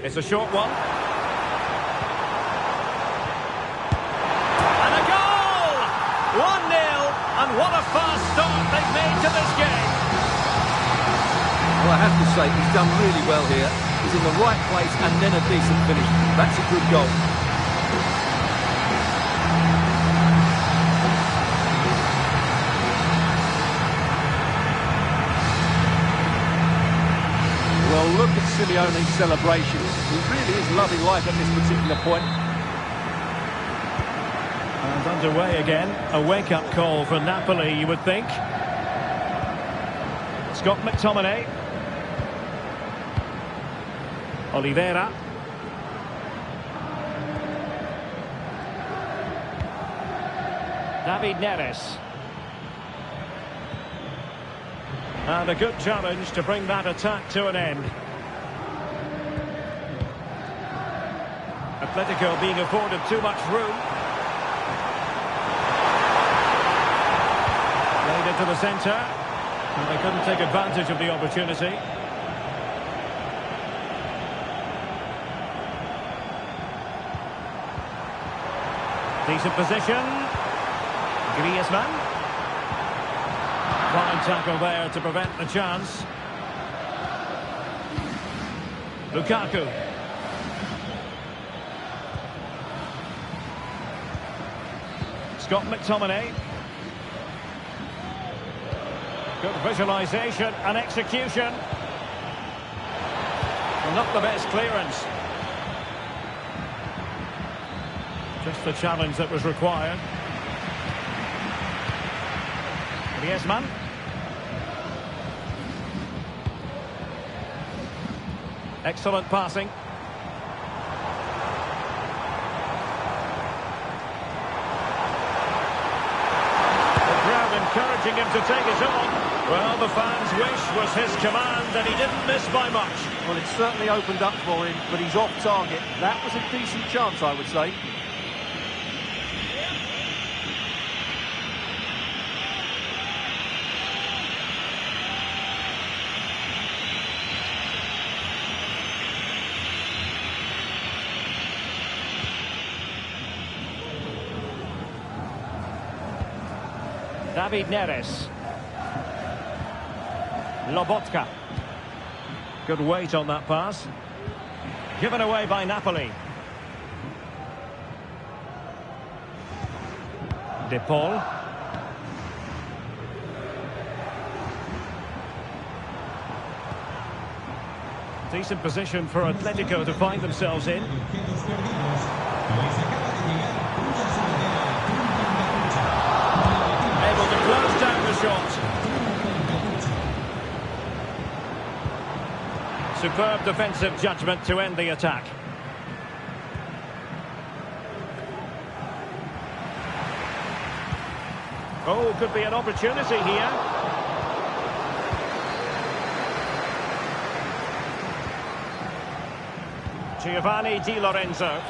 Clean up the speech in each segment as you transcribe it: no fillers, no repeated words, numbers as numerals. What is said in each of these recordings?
It's a short one. And a goal! 1-0, and what a fast start they've made to this game. Well, I have to say, he's done really well here. He's in the right place and then a decent finish. That's a good goal. Well, look at Simeone's celebration. He really is loving life at this particular point. And underway again. A wake-up call for Napoli, you would think. Scott McTominay. Oliveira. David Neres. And a good challenge to bring that attack to an end. Atletico being afforded too much room. Played into the centre. And they couldn't take advantage of the opportunity. Decent position. Griezmann. Fine tackle there to prevent the chance. Lukaku. Scott McTominay. Good visualisation and execution. Well, not the best clearance. Just the challenge that was required. Griezmann. Excellent passing. The crowd encouraging him to take it on. Well, the fans' wish was his command, and he didn't miss by much. Well, it certainly opened up for him, but he's off target. That was a decent chance, I would say. David Neres. Lobotka. Good weight on that pass. Given away by Napoli. De Paul. Decent position for Atletico to find themselves in. Able to close down the shot. Superb defensive judgment to end the attack. Oh, could be an opportunity here. Giovanni Di Lorenzo.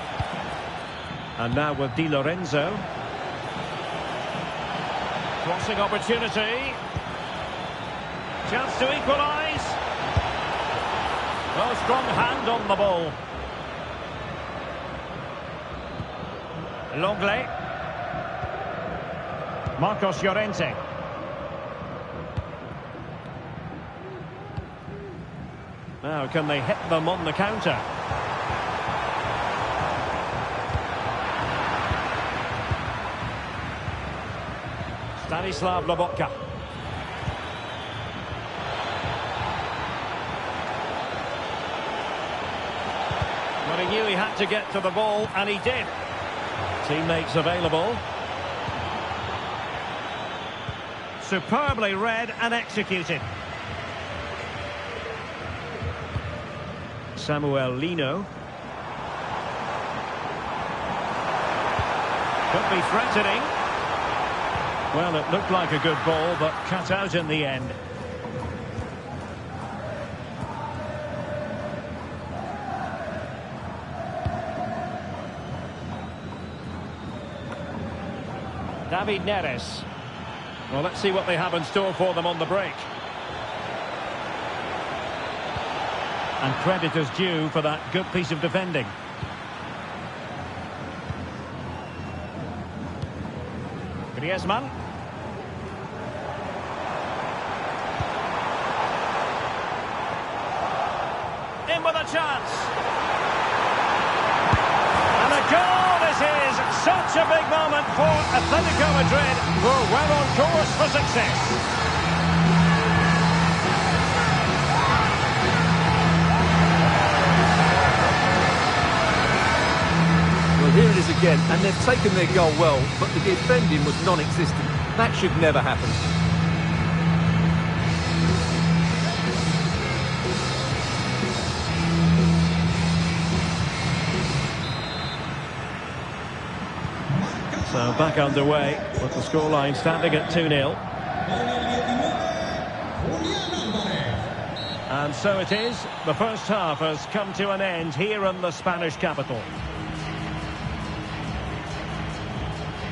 And now with Di Lorenzo. Crossing opportunity. Chance to equalise. Oh, strong hand on the ball. Longley. Marcos Llorente. Now, can they hit them on the counter? Stanislav Lobotka. But he knew he had to get to the ball, and he did. Teammates available. Superbly read and executed. Samuel Lino. Could be threatening. Well, it looked like a good ball, but cut out in the end. David Neres. Well, let's see what they have in store for them on the break. And credit is due for that good piece of defending. Griezmann. In with a chance. And a goal this is. Such a big moment for Atletico Madrid, who are well on course for success. Well, here it is again, and they've taken their goal well, but the defending was non-existent. That should never happen. So back underway with the scoreline standing at 2-0. And so it is. The first half has come to an end here in the Spanish capital.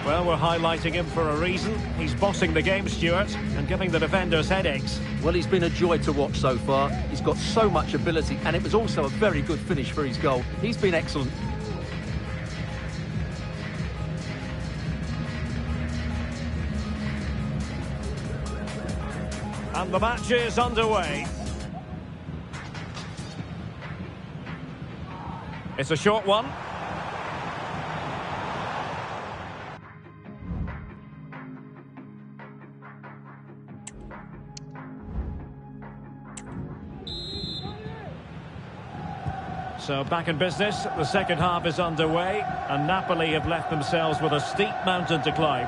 Well, we're highlighting him for a reason. He's bossing the game, Stuart, and giving the defenders headaches. Well, he's been a joy to watch so far. He's got so much ability, and it was also a very good finish for his goal. He's been excellent. And the match is underway. It's a short one. So back in business, the second half is underway, and Napoli have left themselves with a steep mountain to climb.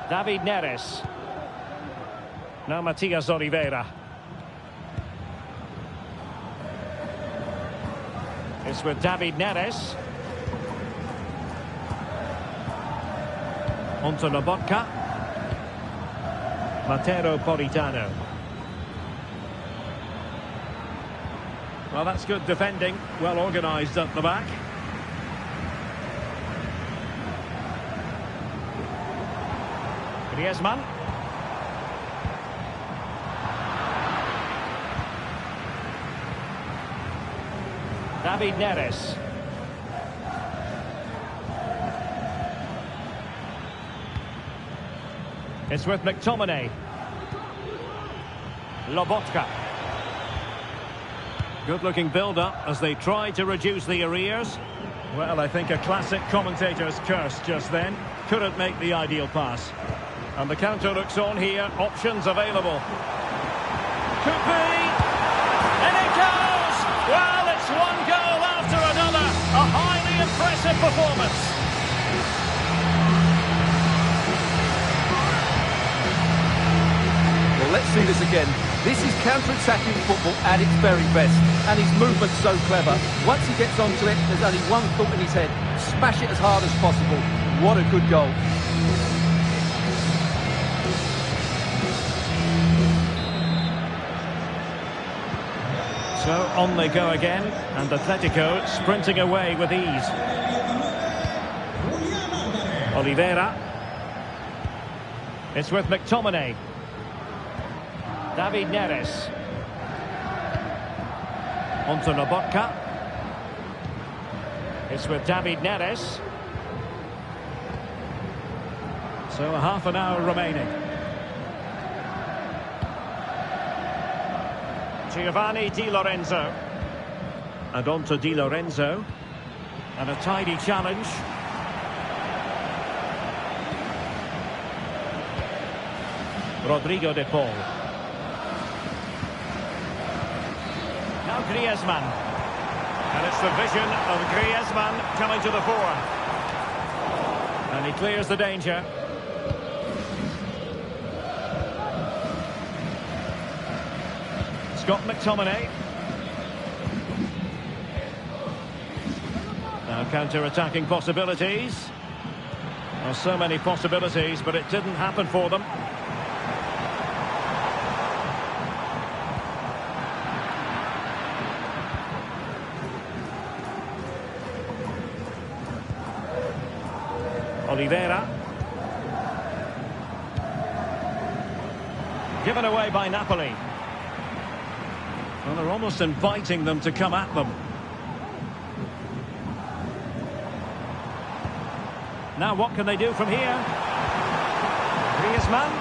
David Neres. Now Matias Oliveira. It's with David Neres. Onto Lobotka. Mateo Politano. Well, that's good defending, well organised at the back. Griezmann. David Neres. It's with McTominay. Lobotka. Good-looking build-up as they try to reduce the arrears. Well, I think a classic commentator's curse just then. Couldn't make the ideal pass. And the counter looks on here. Options available. Could be. And it goes! Well, it's one goal after another. A highly impressive performance. Well, let's see this again. This is counter-attacking football at its very best, and his movement's so clever. Once he gets onto it, there's only one thought in his head: smash it as hard as possible. What a good goal. So on they go again, and Atletico sprinting away with ease. Oliveira. It's with McTominay. David Neres. Onto Lobotka. It's with David Neres. So a half an hour remaining. Giovanni Di Lorenzo. And onto Di Lorenzo. And a tidy challenge. Rodrigo de Paul. Now Griezmann. And it's the vision of Griezmann coming to the fore. And he clears the danger. Scott McTominay. Now counter-attacking possibilities. Well, so many possibilities, but it didn't happen for them. Oliveira. Given away by Napoli. Well, they're almost inviting them to come at them. Now what can they do from here? Griezmann.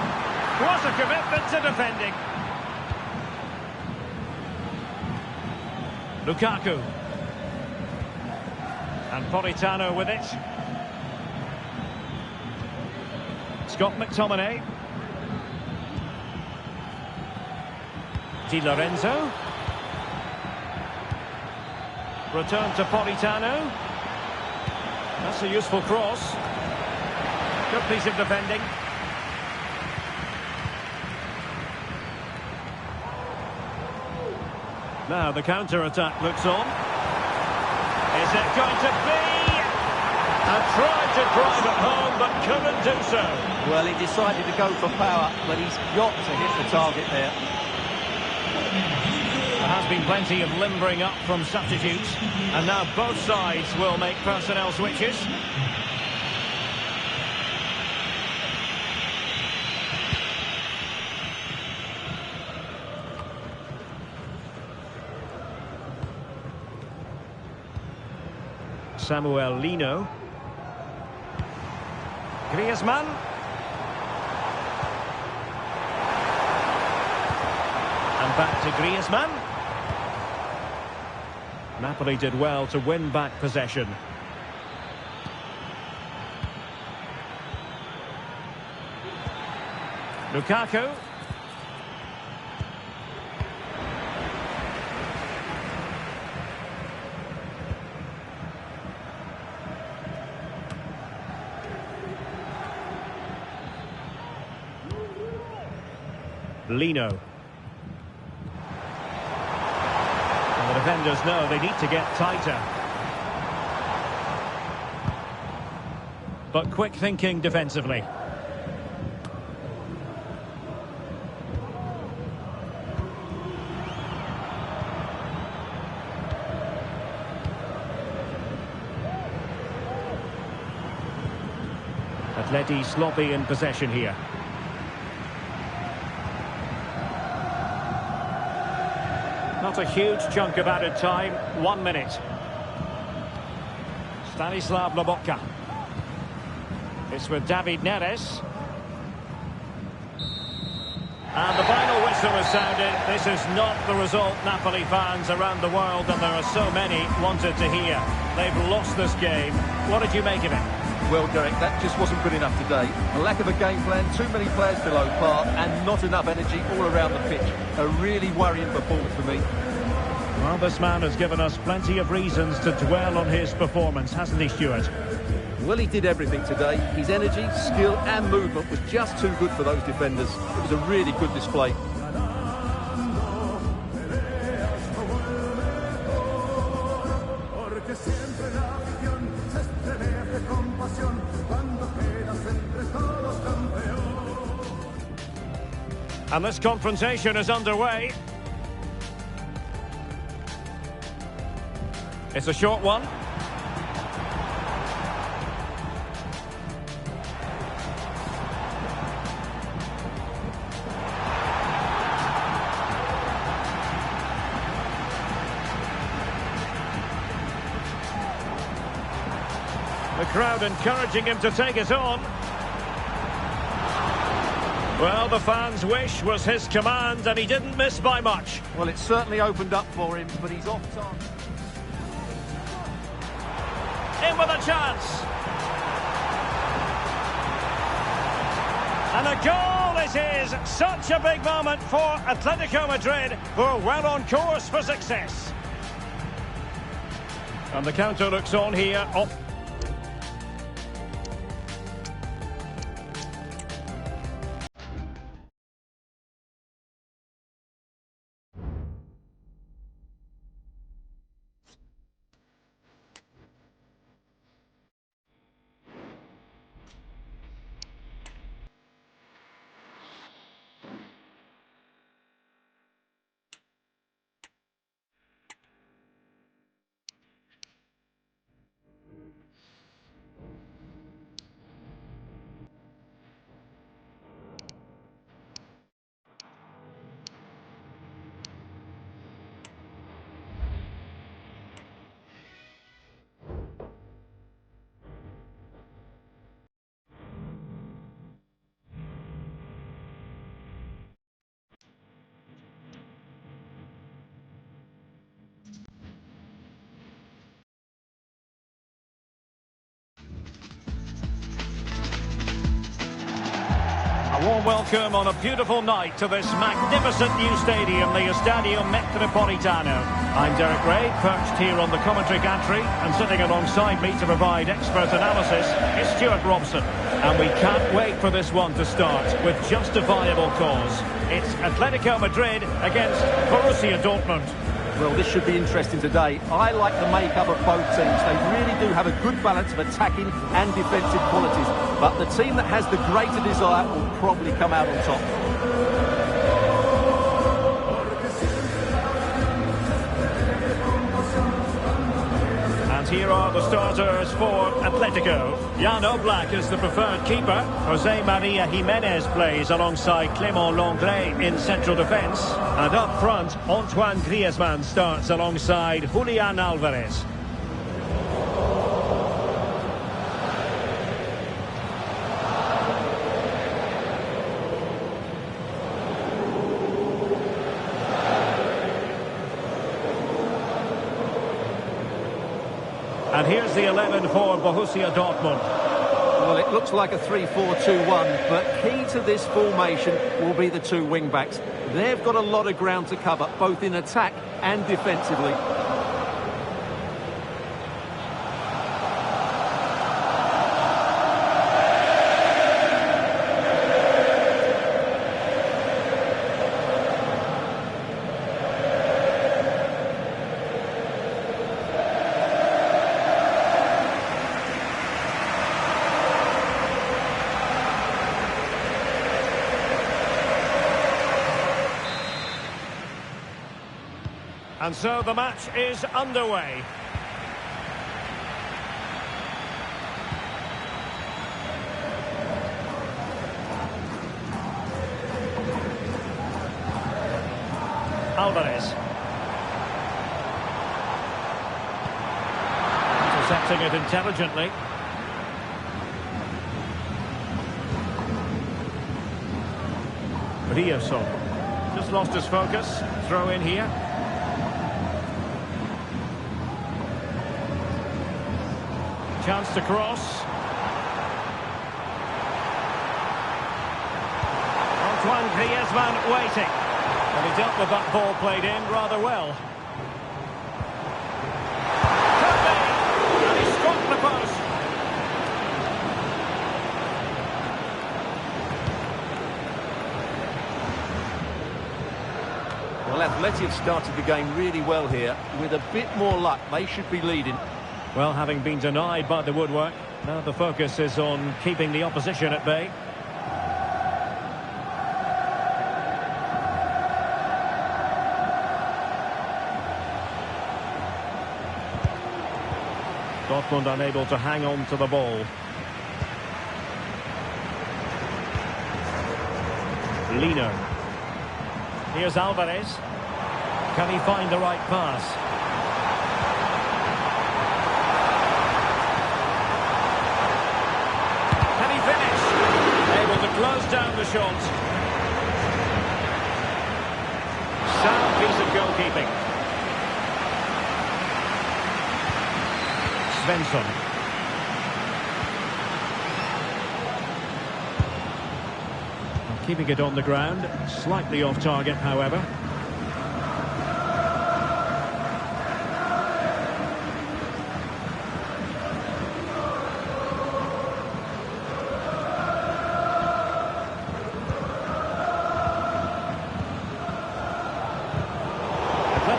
What a commitment to defending. Lukaku. And Politano with it. Scott McTominay. Di Lorenzo. Return to Politano. That's a useful cross. Good piece of defending. Now the counter-attack looks on. Is it going to be? And tried to drive it home, but couldn't do so. Well, he decided to go for power, but he's got to hit the target there. There has been plenty of limbering up from substitutes, and now both sides will make personnel switches. Samuel Lino. Griezmann. And back to Griezmann. Napoli did well to win back possession. Lukaku. Lino. And the defenders know they need to get tighter. But quick thinking defensively. Atleti sloppy in possession here. Not a huge chunk of added time, 1 minute. Stanislav Lobotka. It's with David Neres. And the final whistle has sounded. This is not the result Napoli fans around the world, and there are so many, wanted to hear. They've lost this game. What did you make of it? Well, Derek, that just wasn't good enough today. A lack of a game plan, too many players below par, and not enough energy all around the pitch. A really worrying performance for me. Well, this man has given us plenty of reasons to dwell on his performance, hasn't he, Stuart? Well, he did everything today. His energy, skill and movement was just too good for those defenders. It was a really good display. And this confrontation is underway. It's a short one. The crowd encouraging him to take it on. Well, the fans' wish was his command, and he didn't miss by much. Well, it certainly opened up for him, but he's off target. In with a chance. And a goal it is. Such a big moment for Atletico Madrid, who are well on course for success. And the counter looks on here. Warm welcome on a beautiful night to this magnificent new stadium, the Estadio Metropolitano. I'm Derek Ray, perched here on the commentary gantry, and sitting alongside me to provide expert analysis is Stuart Robson. And we can't wait for this one to start with justifiable cause. It's Atletico Madrid against Borussia Dortmund. Well, this should be interesting today. I like the makeup of both teams. They really do have a good balance of attacking and defensive qualities. But the team that has the greater desire will probably come out on top. And here are the starters for Atletico. Jan Oblak is the preferred keeper. Jose Maria Jimenez plays alongside Clément Lenglet in central defence. And up front, Antoine Griezmann starts alongside Julian Alvarez. And here's the 11 for Borussia Dortmund. Well, it looks like a 3-4-2-1, but key to this formation will be the two wing-backs. They've got a lot of ground to cover, both in attack and defensively. And so the match is underway. Alvarez. Intercepting it intelligently. Riosson. Just lost his focus. Throw in here. Chance to cross. Antoine Griezmann waiting. And he dealt with that ball played in rather well. Could be. And he struck the post. Well, Atleti have started the game really well here. With a bit more luck, they should be leading. Well, having been denied by the woodwork, now the focus is on keeping the opposition at bay. Dortmund unable to hang on to the ball. Lino. Here's Alvarez. Can he find the right pass? Close down the shot. Sound piece of goalkeeping. Svensson. Keeping it on the ground. Slightly off target, however.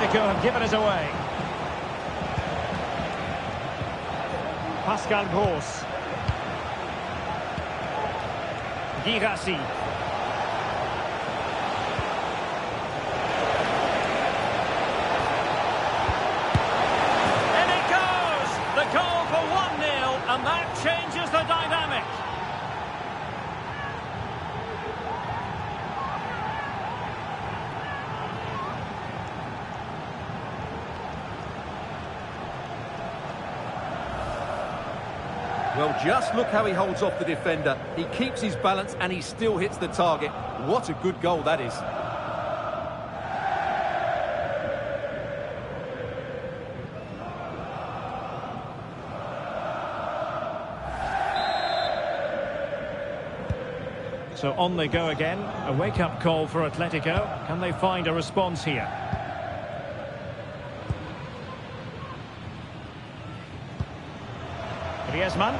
Have given it away. Pascal Gross. Guirassy. And it goes! The goal for 1-0, and that changes the dynamic. Well, just look how he holds off the defender. He keeps his balance and he still hits the target. What a good goal that is. So on they go again. A wake-up call for Atletico. Can they find a response here? Griezmann.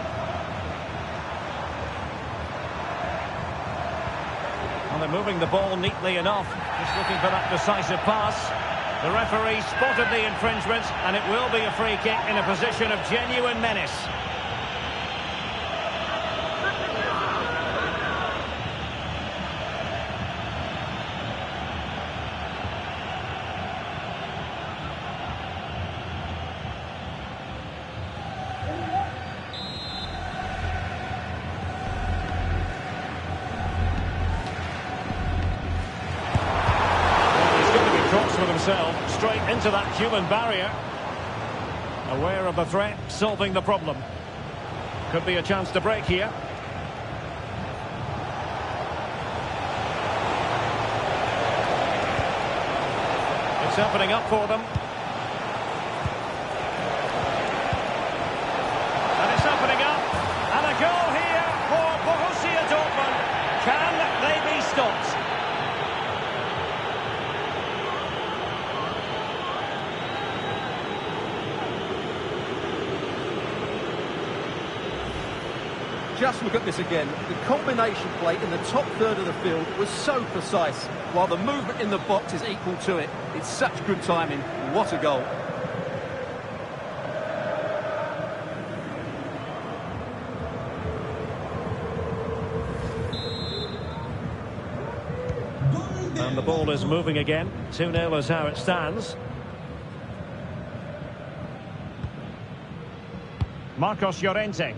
Well, they're moving the ball neatly enough. Just looking for that decisive pass. The referee spotted the infringement, and it will be a free kick in a position of genuine menace. Straight into that human barrier. Aware of the threat, solving the problem. Could be a chance to break here. It's opening up for them. And it's opening up. And a goal here for Borussia Dortmund. Can they be stopped? Just look at this again. The combination play in the top third of the field was so precise, while the movement in the box is equal to it. It's such good timing. What a goal. And the ball is moving again. 2-0 is how it stands. Marcos Llorente.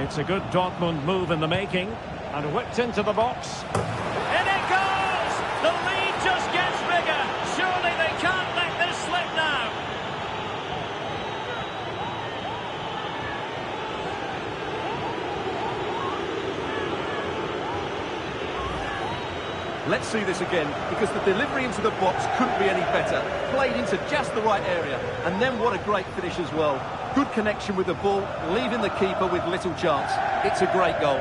It's a good Dortmund move in the making, and whipped into the box. In it goes! The lead just gets bigger. Surely they can't let this slip now. Let's see this again, because the delivery into the box couldn't be any better. Played into just the right area, and then what a great finish as well. Good connection with the ball, leaving the keeper with little chance. It's a great goal.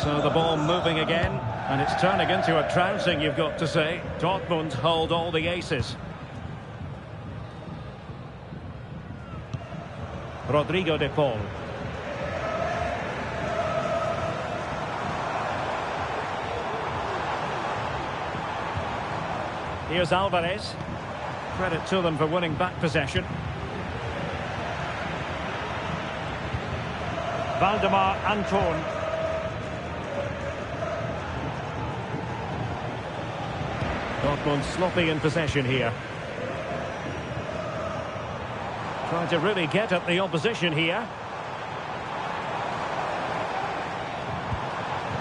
So the ball moving again, and it's turning into a trouncing, you've got to say. Dortmund hold all the aces. Rodrigo de Paul. Here's Alvarez. Credit to them for winning back possession. Valdemar Anton. Dortmund sloppy in possession here. Trying to really get at the opposition here.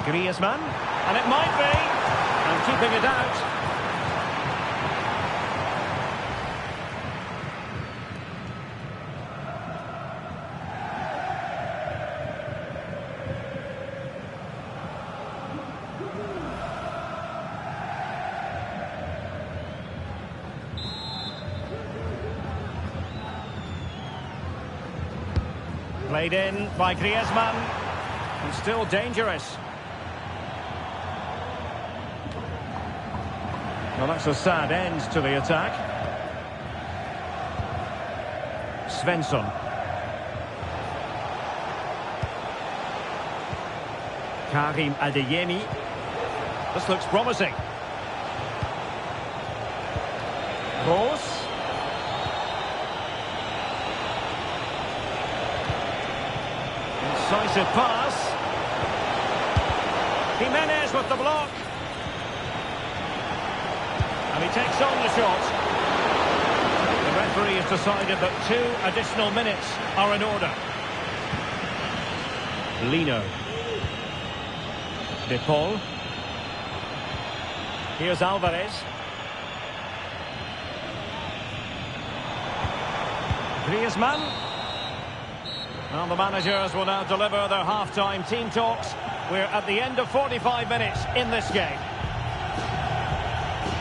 Griezmann. And it might be. And keeping it out. Played in by Griezmann. And still dangerous. Well, that's a sad end to the attack. Svensson. Karim Adeyemi. This looks promising. Kroos. Decisive pass. Jimenez with the block. And he takes on the shot. The referee has decided that 2 additional minutes are in order. Lino. De Paul. Here's Alvarez. Griezmann. Well, the managers will now deliver their half-time team talks. We're at the end of 45 minutes in this game.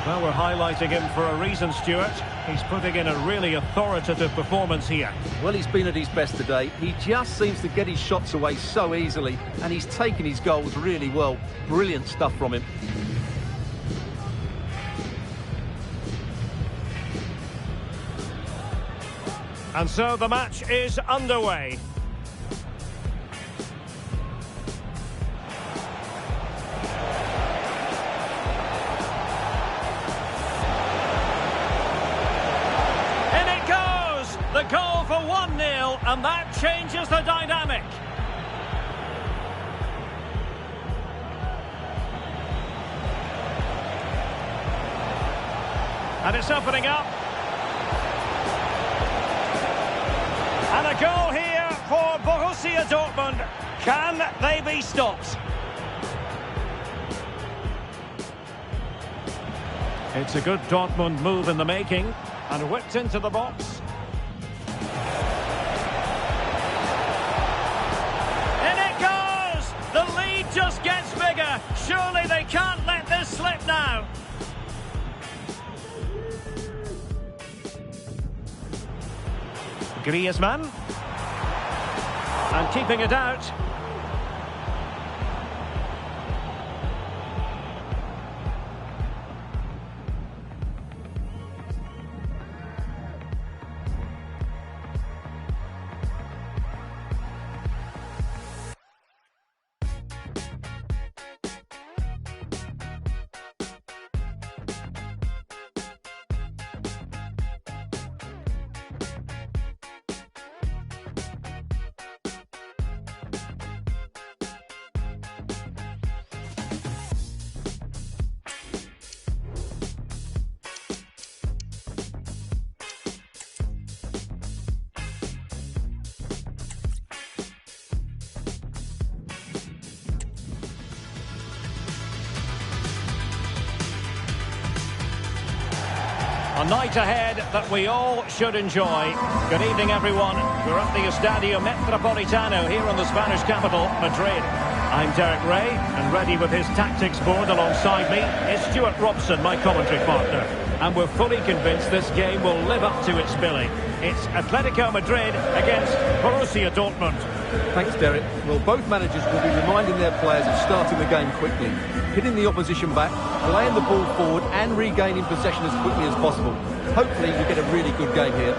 Well, we're highlighting him for a reason, Stuart. He's putting in a really authoritative performance here. Well, he's been at his best today. He just seems to get his shots away so easily, and he's taken his goals really well. Brilliant stuff from him. And so the match is underway. The goal for 1-0, and that changes the dynamic. And it's opening up. And a goal here for Borussia Dortmund. Can they be stopped? It's a good Dortmund move in the making, and whipped into the box. Just gets bigger. Surely they can't let this slip now. Griezmann. And keeping it out. A night ahead that we all should enjoy. Good evening, everyone. We're at the Estadio Metropolitano here in the Spanish capital, Madrid. I'm Derek Ray, and ready with his tactics board alongside me is Stuart Robson, my commentary partner. And we're fully convinced this game will live up to its billing. It's Atletico Madrid against Borussia Dortmund. Thanks, Derek. Well, both managers will be reminding their players of starting the game quickly, hitting the opposition back, playing the ball forward and regaining possession as quickly as possible. Hopefully we get a really good game here.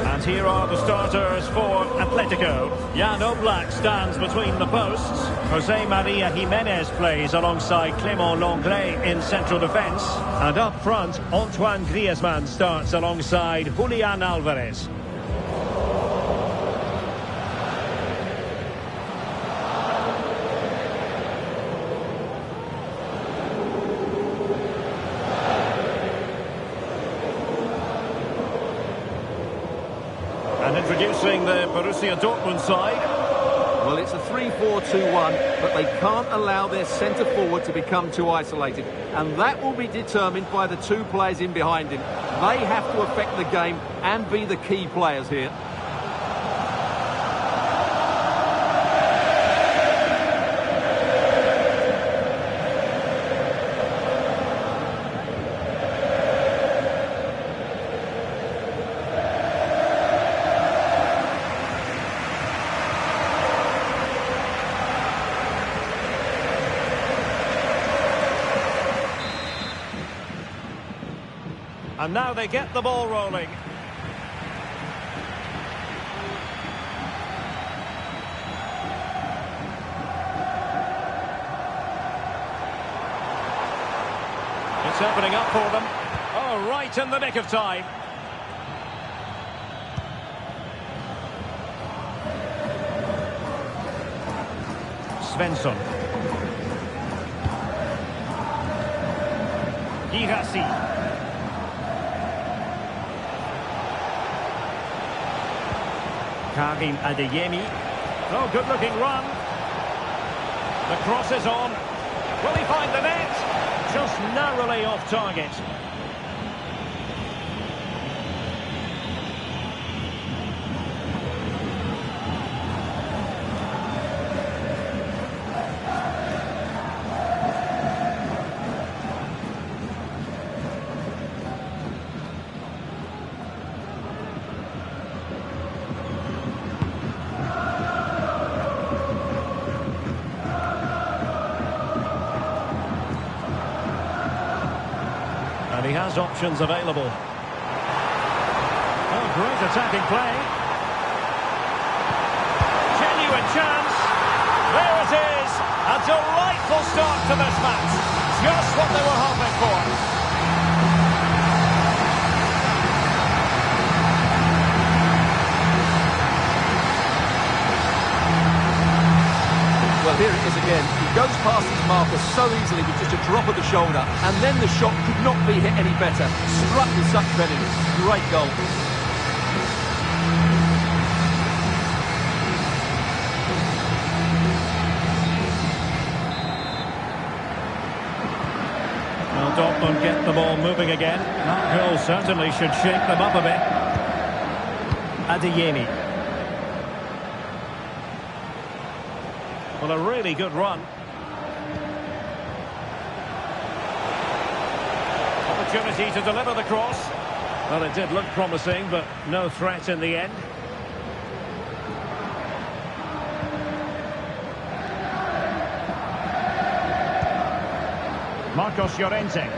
And here are the starters for Atletico. Jan Oblak stands between the posts. Jose Maria Jimenez plays alongside Clément Lenglet in central defence. And up front, Antoine Griezmann starts alongside Julián Álvarez. And introducing the Borussia Dortmund side. Well, it's a 3-4-2-1, but they can't allow their centre-forward to become too isolated. And that will be determined by the two players in behind him. They have to affect the game and be the key players here. And now they get the ball rolling. It's opening up for them. Oh, right in the nick of time. Svensson. Girassi. Karim Adeyemi. Oh, good-looking run. The cross is on. Will he find the net? Just narrowly off target. has options available. Oh, great attacking play. Genuine chance. There it is. A delightful start to this match. Just what they were hoping for. Well, here it is again. He goes past his marker so easily with just a drop of the shoulder, and then the shot could not be hit any better. Struck with such venom. Great goal. Well, Dortmund get the ball moving again. That goal certainly should shake them up a bit. Adeyemi. Well, a really good run. Opportunity to deliver the cross. Well, it did look promising, but no threat in the end. Marcos Llorente.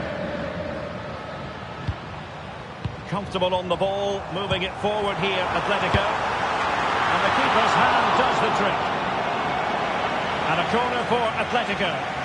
Comfortable on the ball, moving it forward here, Atletico. And the keeper's hand does the trick. And a corner for Atletico.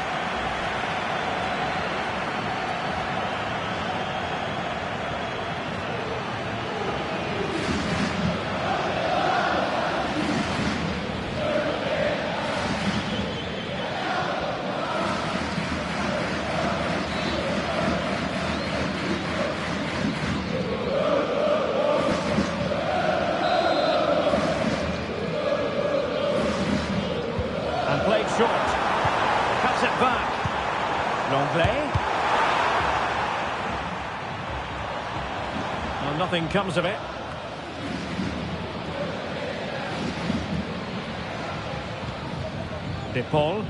Played short. Cuts it back. Longley. Well, nothing comes of it. De Paul.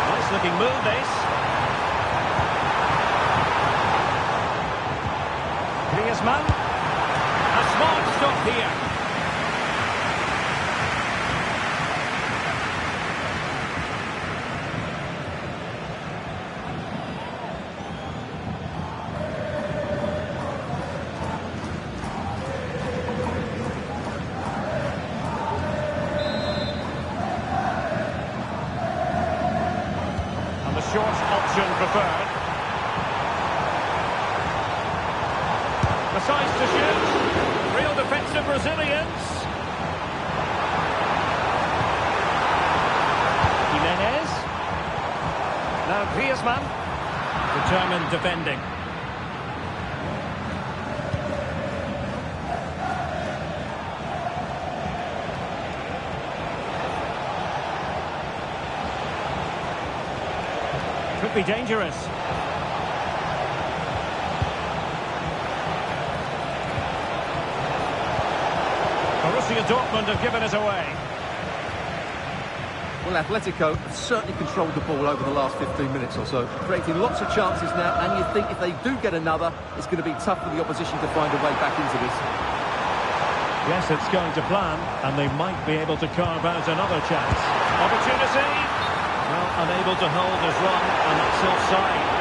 Nice looking move, this. Griezmann. A smart stop here. Short option preferred. Decides to shoot. Real defensive resilience. Jimenez. Now Griezmann. Determined defending. Could be dangerous. Borussia Dortmund have given it away. Well, Atletico have certainly controlled the ball over the last 15 minutes or so, creating lots of chances now, and you think if they do get another, it's going to be tough for the opposition to find a way back into this. Yes, it's going to plan, and they might be able to carve out another chance. Opportunity! Well, unable to hold his run, and that's offside.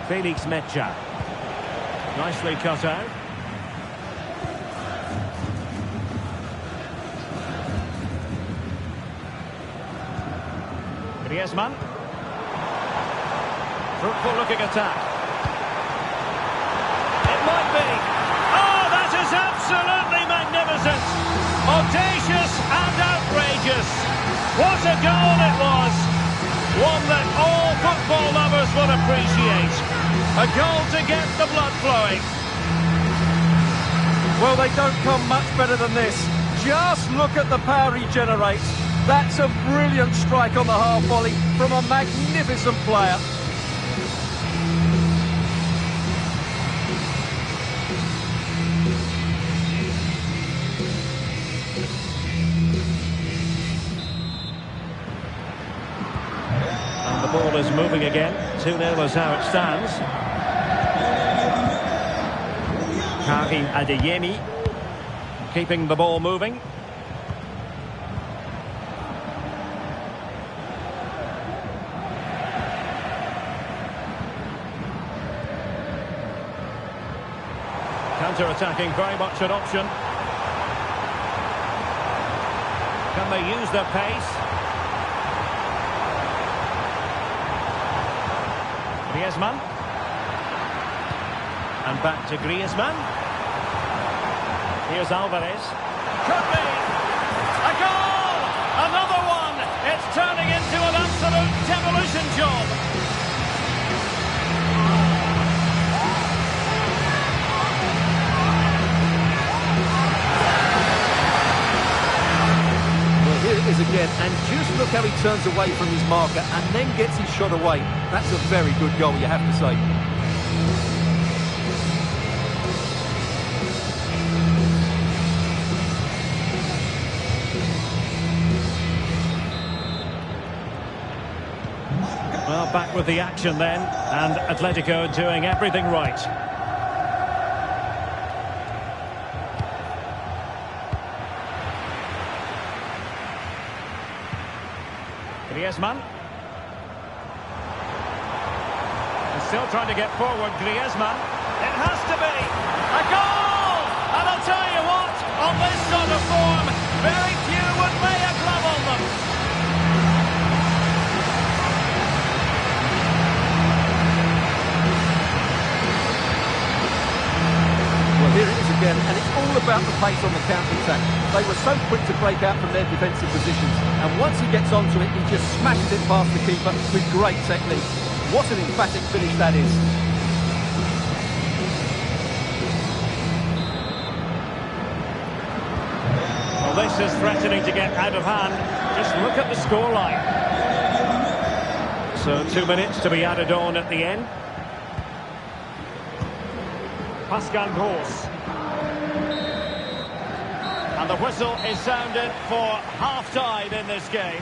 Felix Mecha. Nicely cut out. Griezmann. Fruitful looking attack. It might be. Oh, that is absolutely magnificent. Audacious and outrageous. What a goal it was. One that all football lovers will appreciate. A goal to get the blood flowing. Well, they don't come much better than this. Just look at the power he generates. That's a brilliant strike on the half volley from a magnificent player. ball is moving again. 2-0 is how it stands. Karim Adeyemi keeping the ball moving. Counter-attacking, very much an option. Can they use their pace? Griezmann. And back to Griezmann. Here's Alvarez. Could be! A goal! Another one! It's turning into an absolute demolition job. Here it is again, and just look how he turns away from his marker and then gets his shot away. That's a very good goal, you have to say. Well, back with the action then, and Atletico doing everything right. Griezmann. And still trying to get forward, Griezmann. It has to be! A goal! And I'll tell you what, on this sort of form, very few would lay a glove on them. Well, here it is again, and it's all about the pace on the counter-attack. They were so quick to break out from their defensive positions, and once he gets onto it, he just smashes it past the keeper with great technique. What an emphatic finish that is. Well, this is threatening to get out of hand. Just look at the scoreline. So 2 minutes to be added on at the end. Pascal Gross. And the whistle is sounded for half-time in this game.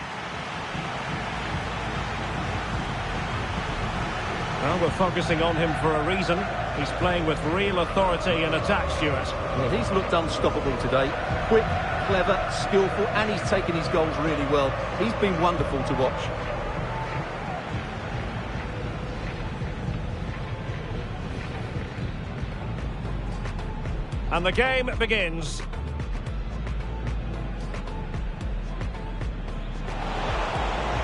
Well, we're focusing on him for a reason. He's playing with real authority in attack, Stuart. Yeah, he's looked unstoppable today. Quick, clever, skillful, and he's taken his goals really well. He's been wonderful to watch. And the game begins.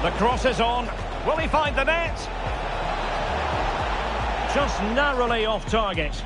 The cross is on. Will he find the net? Just narrowly off target.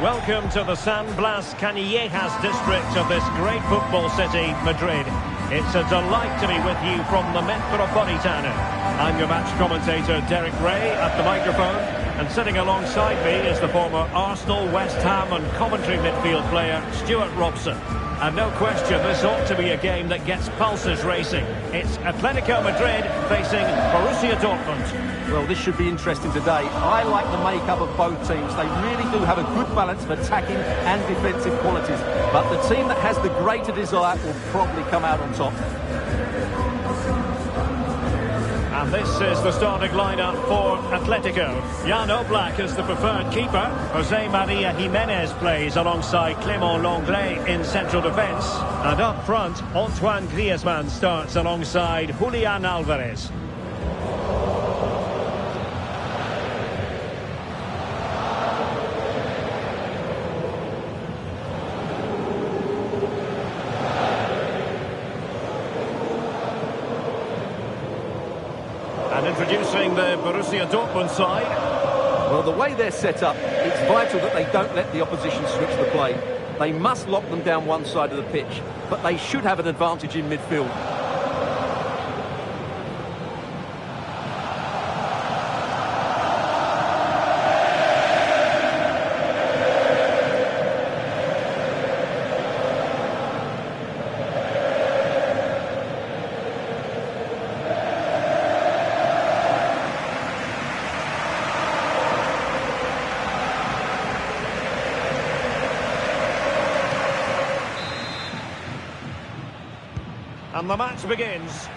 Welcome to the San Blas Canillejas district of this great football city, Madrid. It's a delight to be with you from the Metropolitano. I'm your match commentator, Derek Ray, at the microphone. And sitting alongside me is the former Arsenal, West Ham and Coventry midfield player, Stuart Robson. And no question, this ought to be a game that gets pulses racing. It's Atletico Madrid facing Borussia Dortmund. Well, this should be interesting today. I like the makeup of both teams. They really do have a good balance of attacking and defensive qualities. But the team that has the greater desire will probably come out on top. And this is the starting lineup for Atletico. Jan Oblak is the preferred keeper. Jose Maria Jimenez plays alongside Clément Lenglet in central defence. And up front, Antoine Griezmann starts alongside Julian Alvarez. introducing the Borussia Dortmund side. Well, the way they're set up, it's vital that they don't let the opposition switch the play. They must lock them down one side of the pitch, but they should have an advantage in midfield. And the match begins.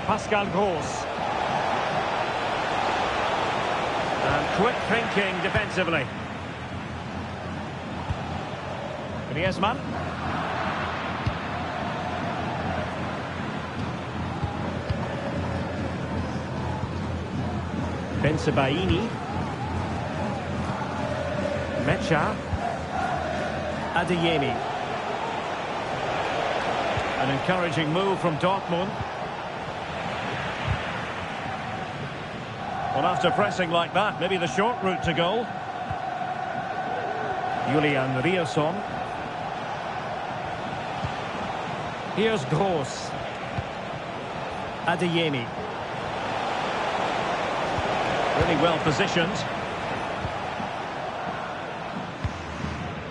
Pascal Gross. And quick thinking defensively. Griezmann. Bensebaini. Mecha. Adeyemi. An encouraging move from Dortmund. Well, after pressing like that, maybe the short route to goal. Julian Rierson. Here's Gross. Adeyemi. Really well positioned.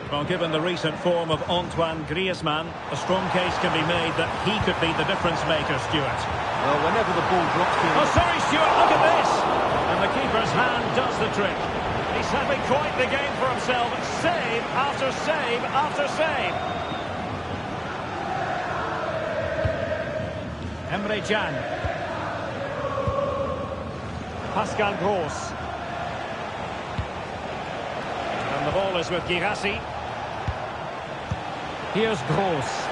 Well, given the recent form of Antoine Griezmann, a strong case can be made that he could be the difference maker, Stuart. Well, whenever the ball drops in... Oh, sorry, Stuart, look at this! And the keeper's hand does the trick. He's having quite the game for himself. Save after save after save. Emre Can. Pascal Gross. And the ball is with Girassi. Here's Gross.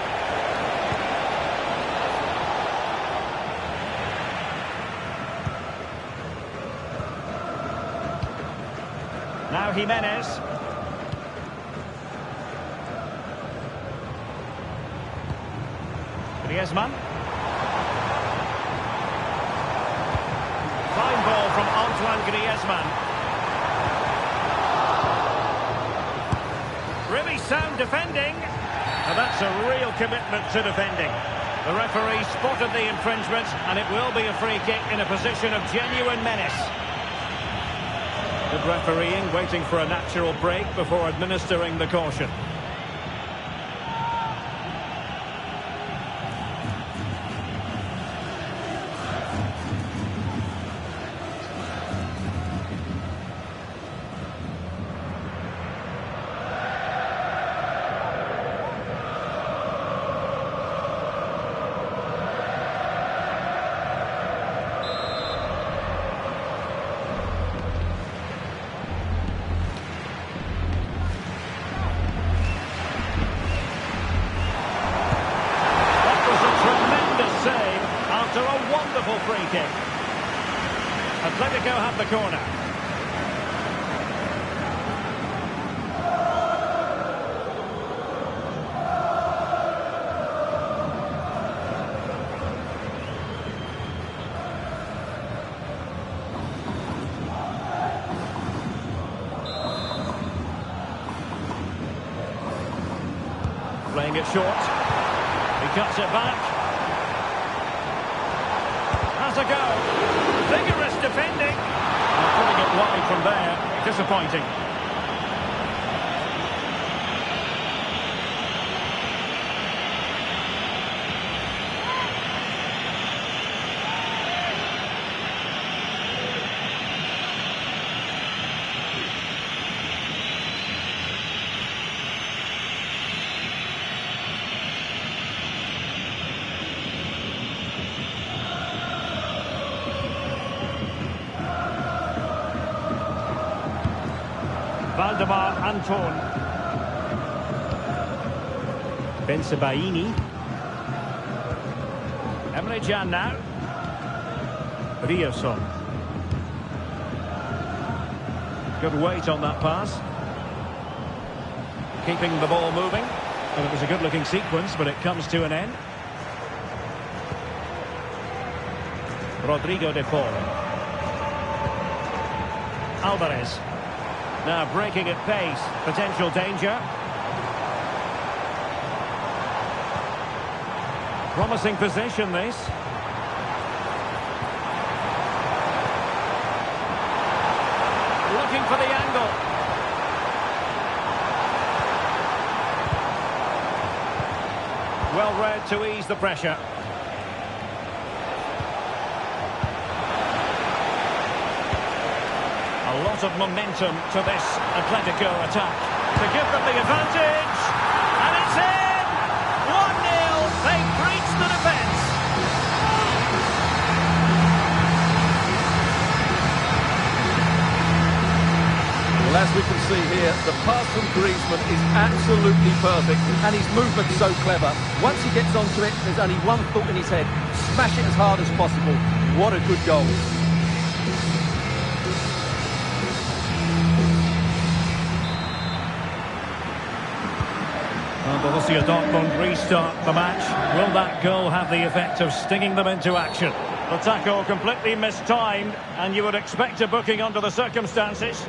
Now Jimenez. Griezmann. Fine ball from Antoine Griezmann. Really sound defending. And that's a real commitment to defending. The referee spotted the infringement, and it will be a free kick in a position of genuine menace. Good refereeing, waiting for a natural break before administering the caution. Free kick. Atletico have the corner. Playing it short. He cuts it back. Has a go. Vigorous defending. And putting it wide from there. Disappointing. Valdemar Anton. Bensebaini. Emre Can now. Rioson. Good weight on that pass. Keeping the ball moving. And it was a good-looking sequence, but it comes to an end. Rodrigo de Paul. Alvarez. Now breaking at pace. Potential danger. Promising position, this. Looking for the angle. Well read to ease the pressure. A lot of momentum to this Atletico attack. To give them the advantage. And it's in! 1-0. They breached the defence. Well, as we can see here, the pass from Griezmann is absolutely perfect, and his movement's so clever. Once he gets onto it, there's only one thought in his head: smash it as hard as possible. What a good goal. And Borussia Dortmund restart the match. Will that goal have the effect of stinging them into action? The tackle completely mistimed, and you would expect a booking under the circumstances.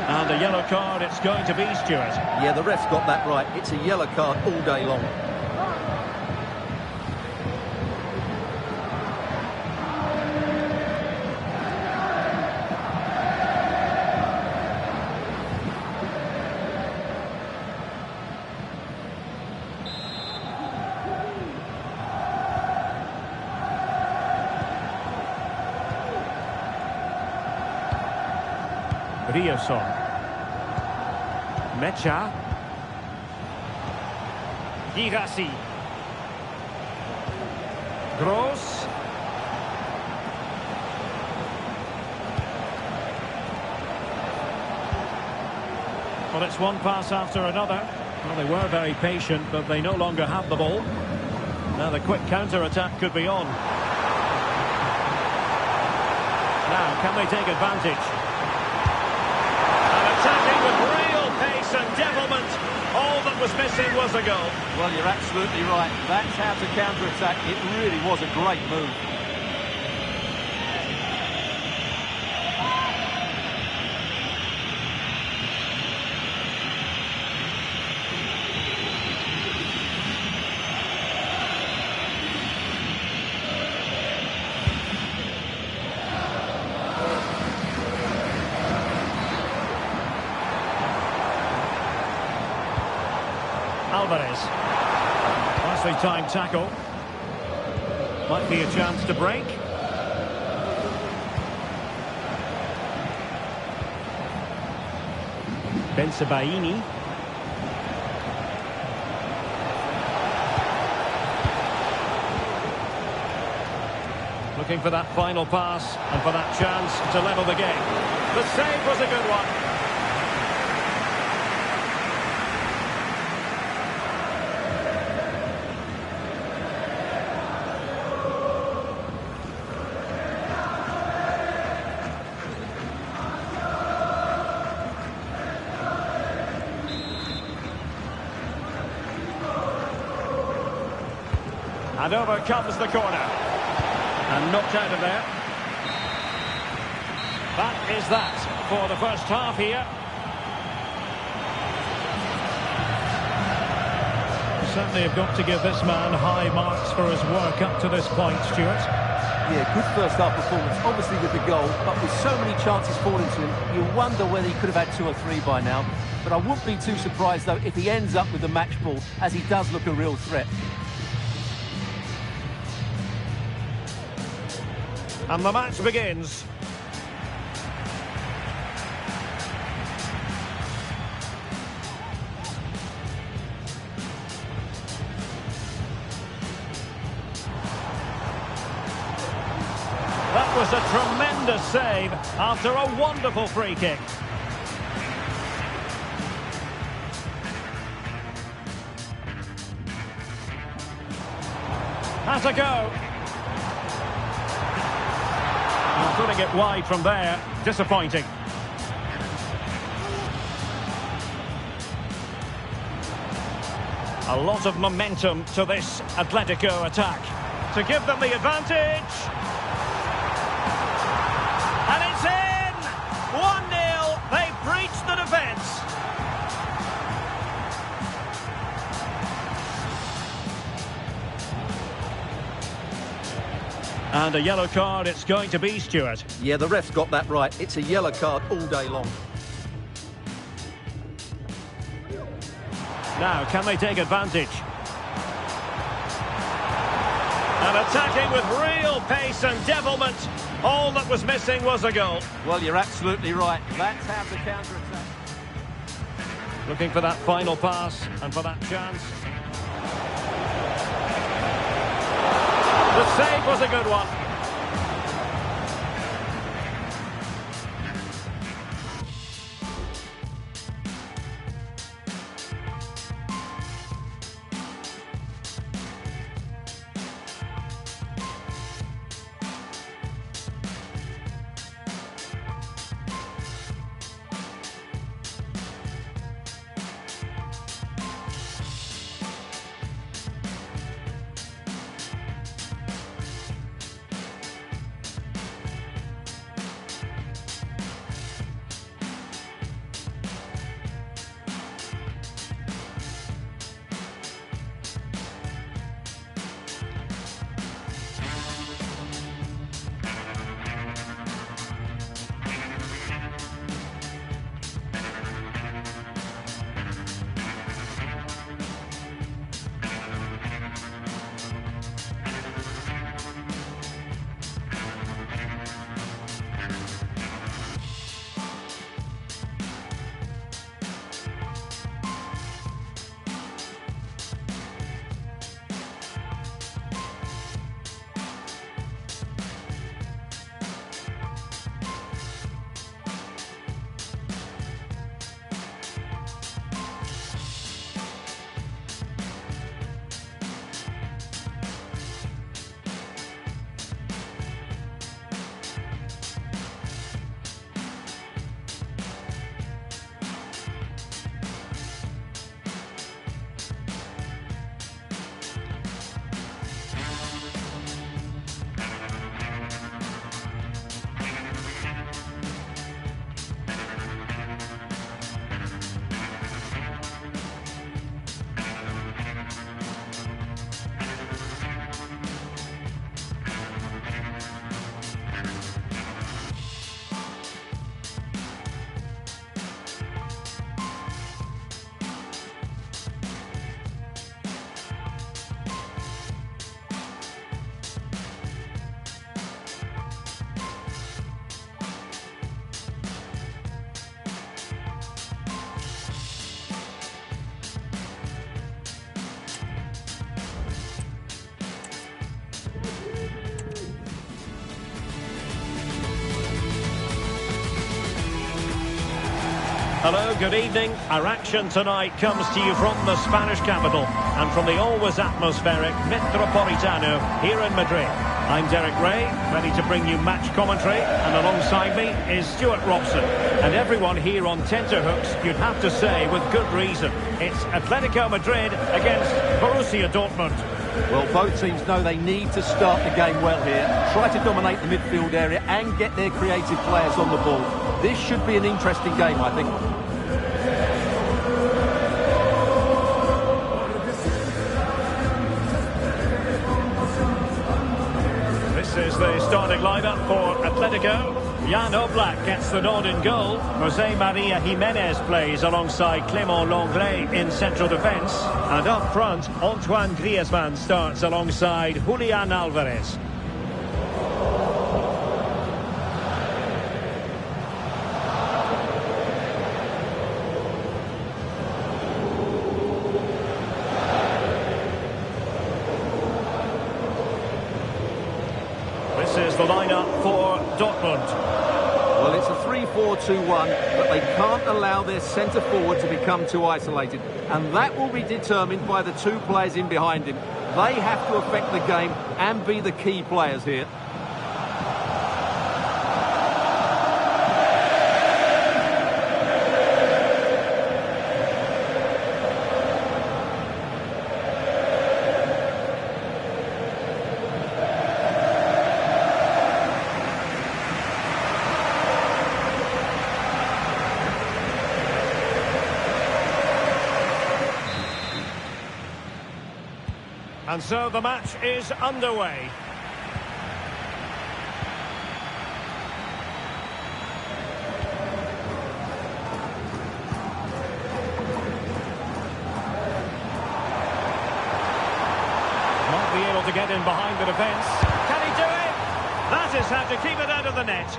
And a yellow card it's going to be, Stuart. Yeah, the ref's got that right. It's a yellow card all day long. Rioson. Mecha. Girassi. Gross. Well, it's one pass after another. Well, they were very patient, but they no longer have the ball. Now the quick counter-attack could be on. Now, can they take advantage? Attacking with real pace and devilment. All that was missing was a goal. Well, you're absolutely right. That's how to counter-attack. It really was a great move. Alvarez. Nicely timed tackle. Might be a chance to break. Bensebaini. Looking for that final pass and for that chance to level the game. The save was a good one. And over comes the corner. And knocked out of there. That is that for the first half here. Certainly have got to give this man high marks for his work up to this point, Stuart. Yeah, good first half performance, obviously with the goal, but with so many chances falling to him, you wonder whether he could have had 2 or 3 by now. But I wouldn't be too surprised, though, if he ends up with the match ball, as he does look a real threat. And the match begins. That was a tremendous save after a wonderful free kick. has a go. Putting it wide from there. Disappointing. A lot of momentum to this Atletico attack. To give them the advantage. And it's in! 1-0. They've breached the defence. And a yellow card it's going to be, Stuart. Yeah, the ref's got that right. It's a yellow card all day long. Now, can they take advantage? And attacking with real pace and devilment. All that was missing was a goal. Well, you're absolutely right. That's how the counter-attack. Looking for that final pass and for that chance. The save was a good one. Hello, good evening. Our action tonight comes to you from the Spanish capital and from the always atmospheric Metropolitano here in Madrid. I'm Derek Ray, ready to bring you match commentary, and alongside me is Stuart Robson. And everyone here on tenterhooks, you'd have to say with good reason. It's Atletico Madrid against Borussia Dortmund. Well, both teams know they need to start the game well here, try to dominate the midfield area and get their creative players on the ball. This should be an interesting game, I think. This is the starting lineup for Atletico. Jan Oblak gets the nod in goal. José María Jiménez plays alongside Clément Lenglet in central defence. And up front, Antoine Griezmann starts alongside Julián Álvarez. This is the lineup for Dortmund. Well, it's a 3-4-2-1, but they can't allow their centre-forward to become too isolated. And that will be determined by the two players in behind him. They have to affect the game and be the key players here. And so the match is underway. Not be able to get in behind the defence. Can he do it? That is how to keep it out of the net.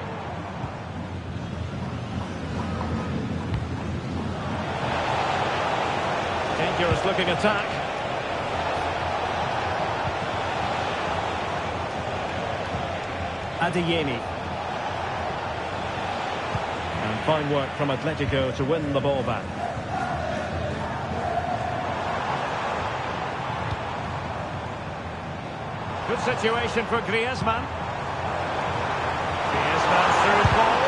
Dangerous looking attack. Adeyemi. And fine work from Atletico to win the ball back. Good situation for Griezmann. Griezmann through ball.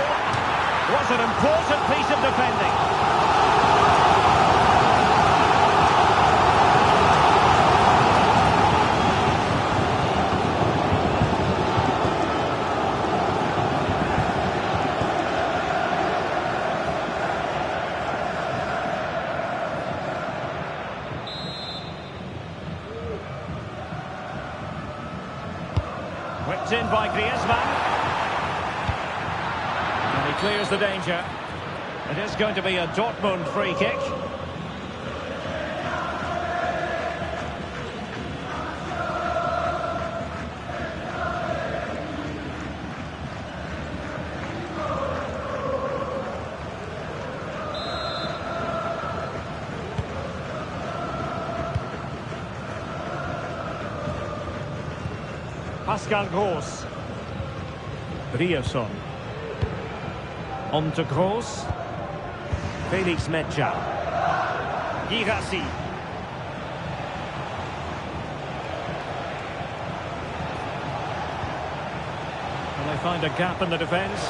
Was an important piece of defending. Whipped in by Griezmann. And he clears the danger. It is going to be a Dortmund free kick. Pascal Gross. Rierson. On to Gross. Felix Medja. Girassi. And they find a gap in the defence.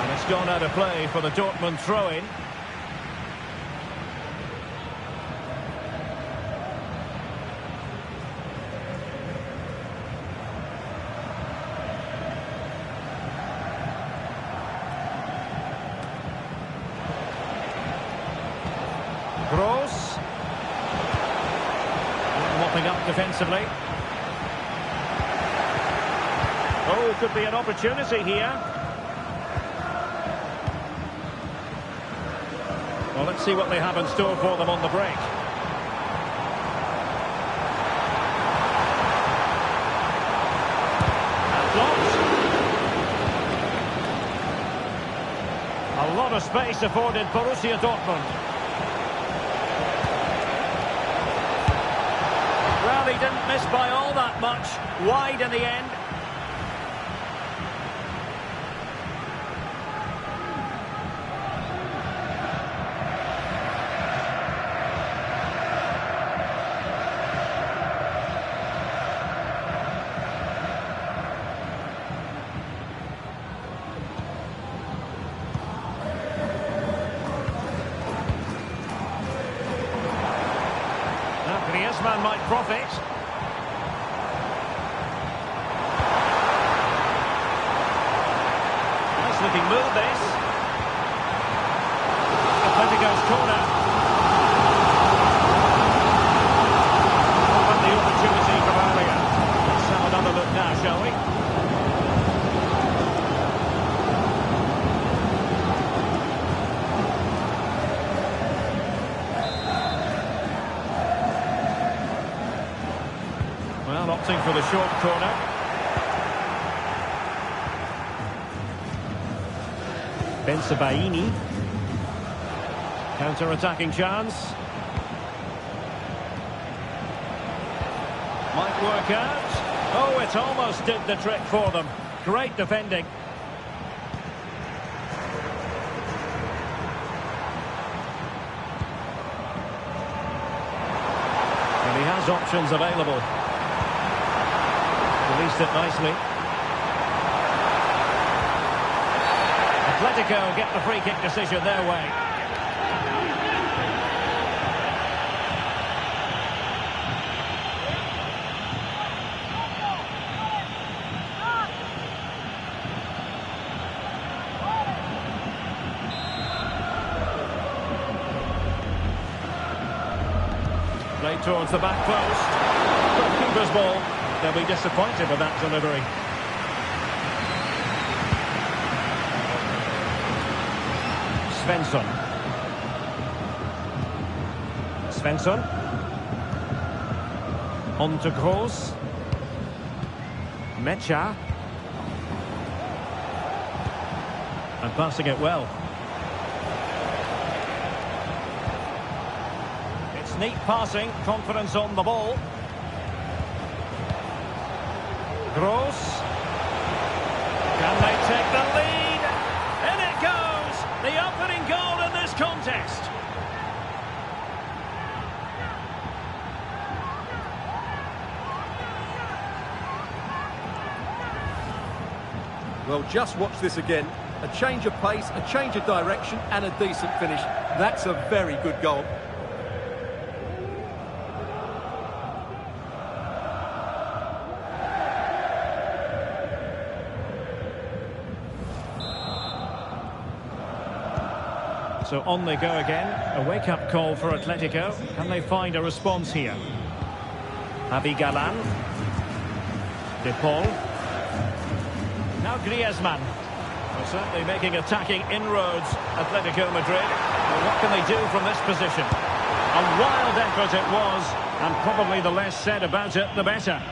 And it's gone out of play for the Dortmund throw-in. Gross. Mopping up defensively. Oh, could be an opportunity here. Well, let's see what they have in store for them on the break. And a lot of space afforded Borussia Dortmund. Well, he didn't miss by all that much. Wide in the end. Griezmann might profit. Nice looking move this. Atletico's corner. And the opportunity from earlier. Let's have another look now, shall we? Well, opting for the short corner. Bensebaini. Counter-attacking chance. Might work out. Oh, it almost did the trick for them. Great defending. has options available. Released it nicely. Atletico get the free kick decision their way. Played towards the back post. Goalkeeper's ball. They'll be disappointed with that delivery. Svensson. Svensson. On to Kroos. Mecha. And passing it well. It's neat passing, confidence on the ball. Kroos. Can they take the lead? In it goes! The opening goal in this contest. Well, just watch this again. A change of pace, a change of direction, and a decent finish. That's a very good goal. So on they go again. A wake-up call for Atletico. Can they find a response here? Javi Galan. De Paul. Now Griezmann. Well, certainly making attacking inroads, Atletico Madrid. Well, what can they do from this position? A wild effort it was, and probably the less said about it, the better.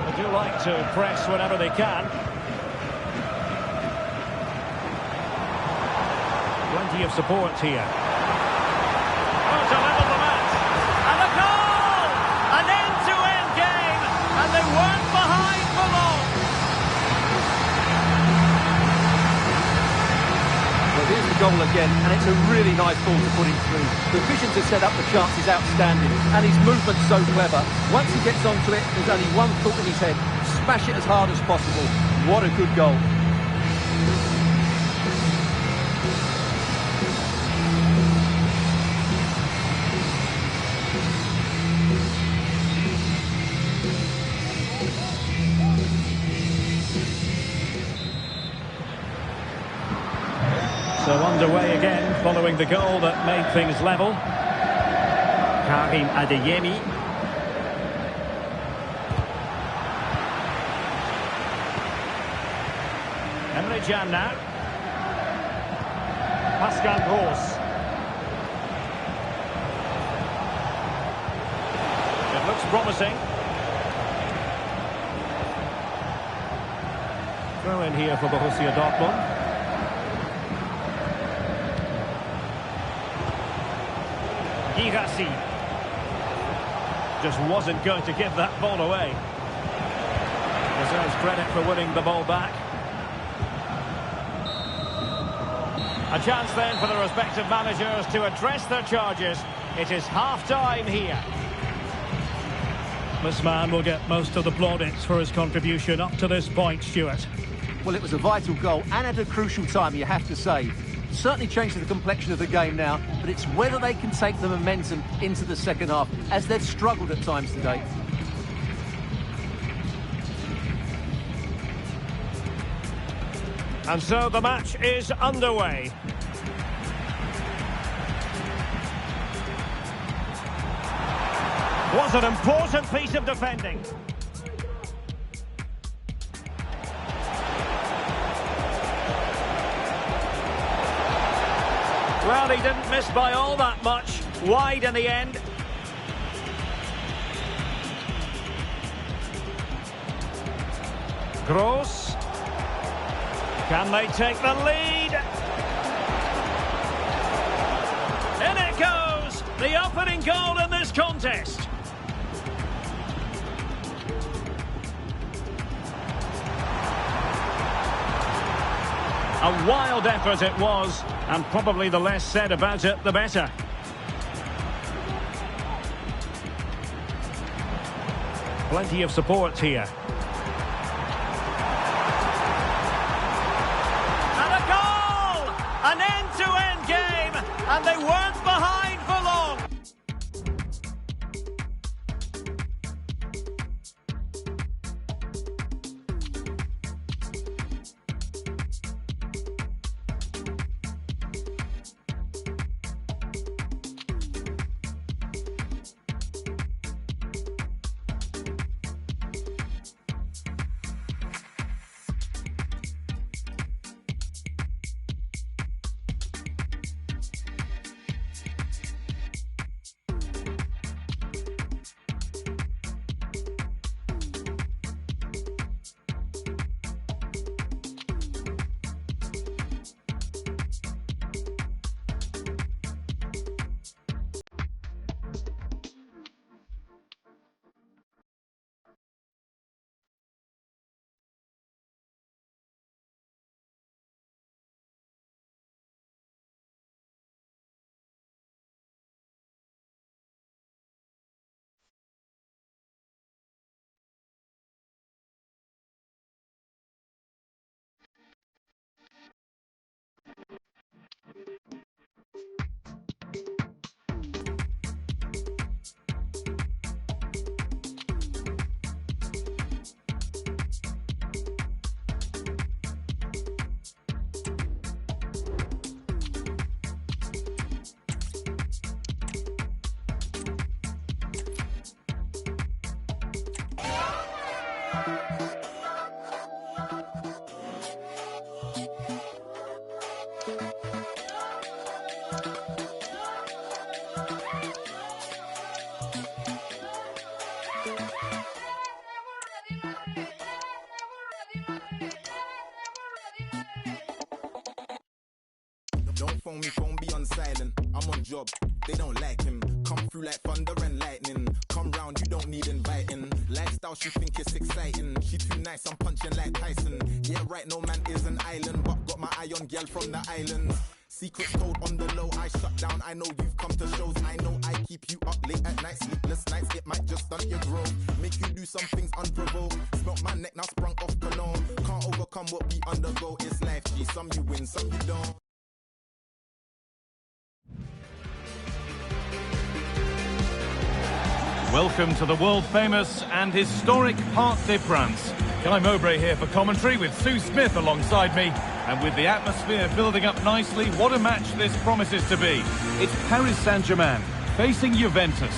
They do like to press whenever they can. Plenty of support here. Oh, to level the match. And a goal! An end-to-end game, and they weren't behind for long. Well, here's the goal again, and it's a really nice ball to put him through. The vision to set up the chance is outstanding, and his movement's so clever. Once he gets onto it, there's only one thought in his head: smash it as hard as possible. What a good goal. So underway again, following the goal that made things level. Karim Adeyemi. Emre Can now. Pascal Gross. It looks promising. Throw in here for Borussia Dortmund. Girassi just wasn't going to give that ball away. Deserves credit for winning the ball back. A chance then for the respective managers to address their charges. It is half-time here. This man will get most of the plaudits for his contribution up to this point, Stuart. Well, it was a vital goal and at a crucial time, you have to say. Certainly changed the complexion of the game now, but it's whether they can take the momentum into the second half, as they've struggled at times today. And so the match is underway. Was an important piece of defending. Well, he didn't miss by all that much. Wide in the end. Gross. Can they take the lead? In it goes! The opening goal in this contest. A wild effort it was, and probably the less said about it, the better. Plenty of support here. And a goal! An end-to-end game, and they weren't behind for long. Don't phone me, phone be on silent. I'm on job, they don't like him. Come through like thunder and lightning. Come round, you don't need inviting. Lifestyle, she think it's exciting. She too nice, I'm punching like Tyson. Yeah, right, no man is an island, but got my eye on gal from the islands. Secrets told on the low, I shut down. I know you've come to shows. I know I keep you up late at night. Sleepless nights, it might just stunt your growth. Make you do some things unprovoked. Smelt my neck, now sprung off cologne. Can't overcome what we undergo. It's life, G. Some you win, some you don't. Welcome to the world-famous and historic Parc des Princes. Guy Mowbray here for commentary with Sue Smith alongside me. And with the atmosphere building up nicely, what a match this promises to be. It's Paris Saint-Germain facing Juventus.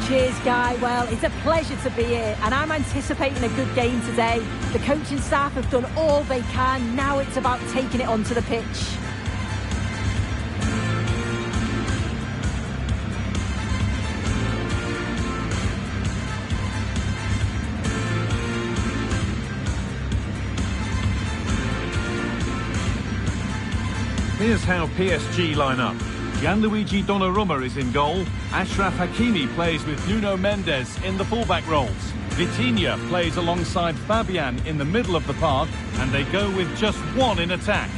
Cheers, Guy. Well, it's a pleasure to be here, and I'm anticipating a good game today. The coaching staff have done all they can. Now it's about taking it onto the pitch. Here's how PSG line up. Gianluigi Donnarumma is in goal. Achraf Hakimi plays with Nuno Mendes in the fullback roles. Vitinha plays alongside Fabian in the middle of the park, and they go with just one in attack.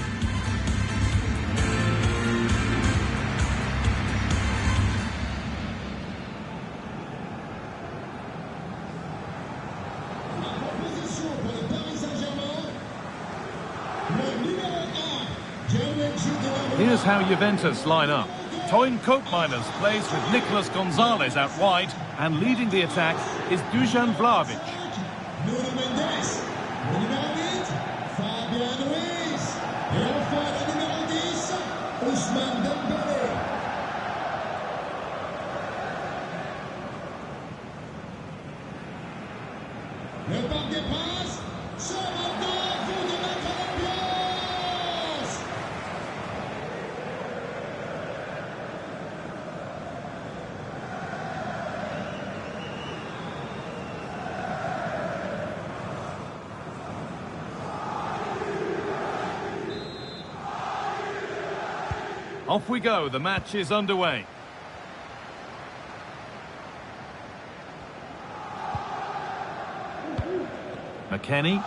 Here's how Juventus line up. Toyn Koopmeiners plays with Nicolas Gonzalez out wide, and leading the attack is Dusan Vlahovic. Nuno Mendes, numéro 8, Fabian Ruiz, et enfin le numéro 10, Ousmane Dembélé. Le Parc des Princes, c'est maintenant à vous de mettre l'ambiance. Off we go, the match is underway. McKennie.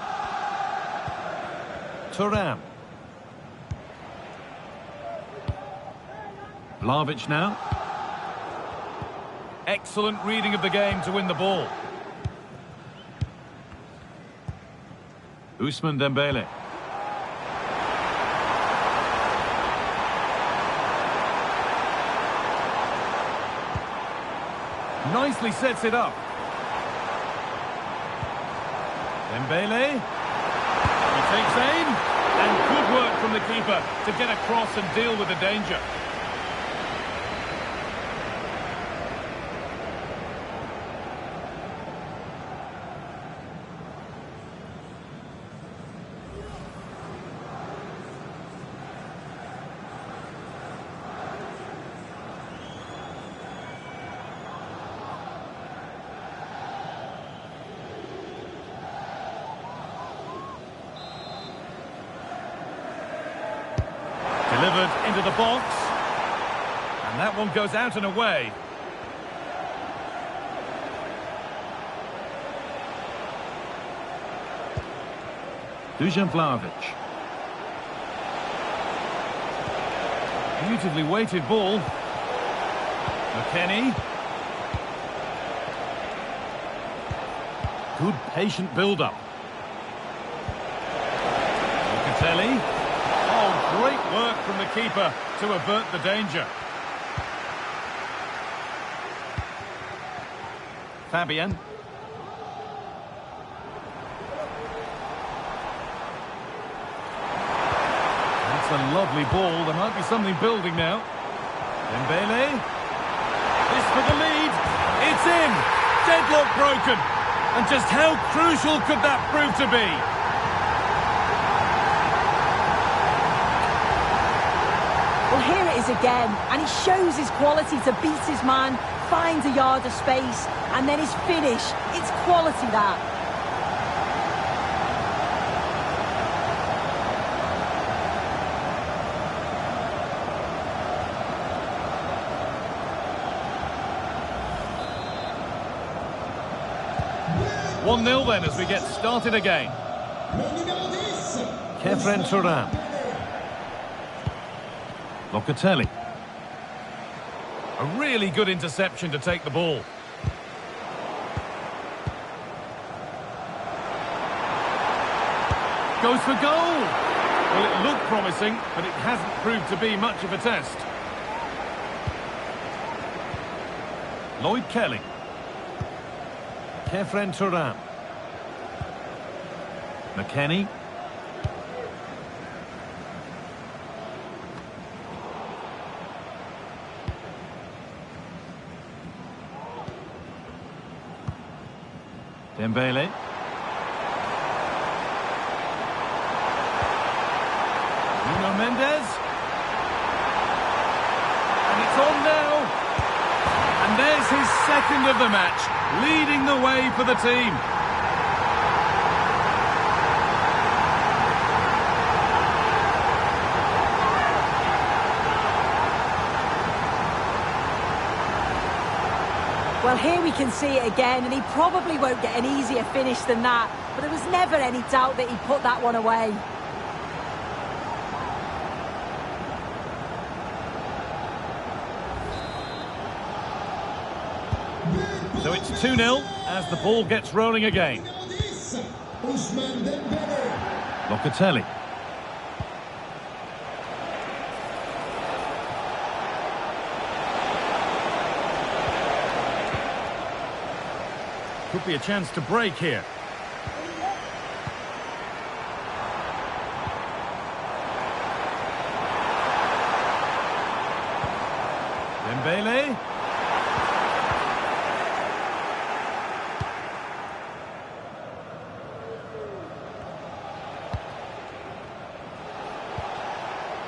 Thuram. Vlahovic now. Excellent reading of the game to win the ball. Ousmane Dembele. Nicely sets it up. Dembele. He takes aim. And good work from the keeper to get across and deal with the danger. Delivered into the box. And that one goes out and away. Dusan Vlahovic. Beautifully weighted ball. McKennie. Good patient build-up. Locatelli. Oh, great work from the keeper to avert the danger. Fabian. That's a lovely ball. There might be something building now. Dembele. This for the lead. It's in. Deadlock broken. And just how crucial could that prove to be? Well, here it is again, and he shows his quality to beat his man, finds a yard of space, and then his finish. It's quality, that. Well, 1-0 then as we get started again. Kefren Thuram. Locatelli. A really good interception to take the ball. Goes for goal. Well, it looked promising, but it hasn't proved to be much of a test. Lloyd Kelly. Kefren Thuram. McKennie. Dembele. Nuno Mendes. And it's on now. And there's his second of the match, leading the way for the team. Well, here we can see it again, and he probably won't get an easier finish than that, but there was never any doubt that he put that one away. So it's 2-0 as the ball gets rolling again. Locatelli. Could be a chance to break here. Dembele.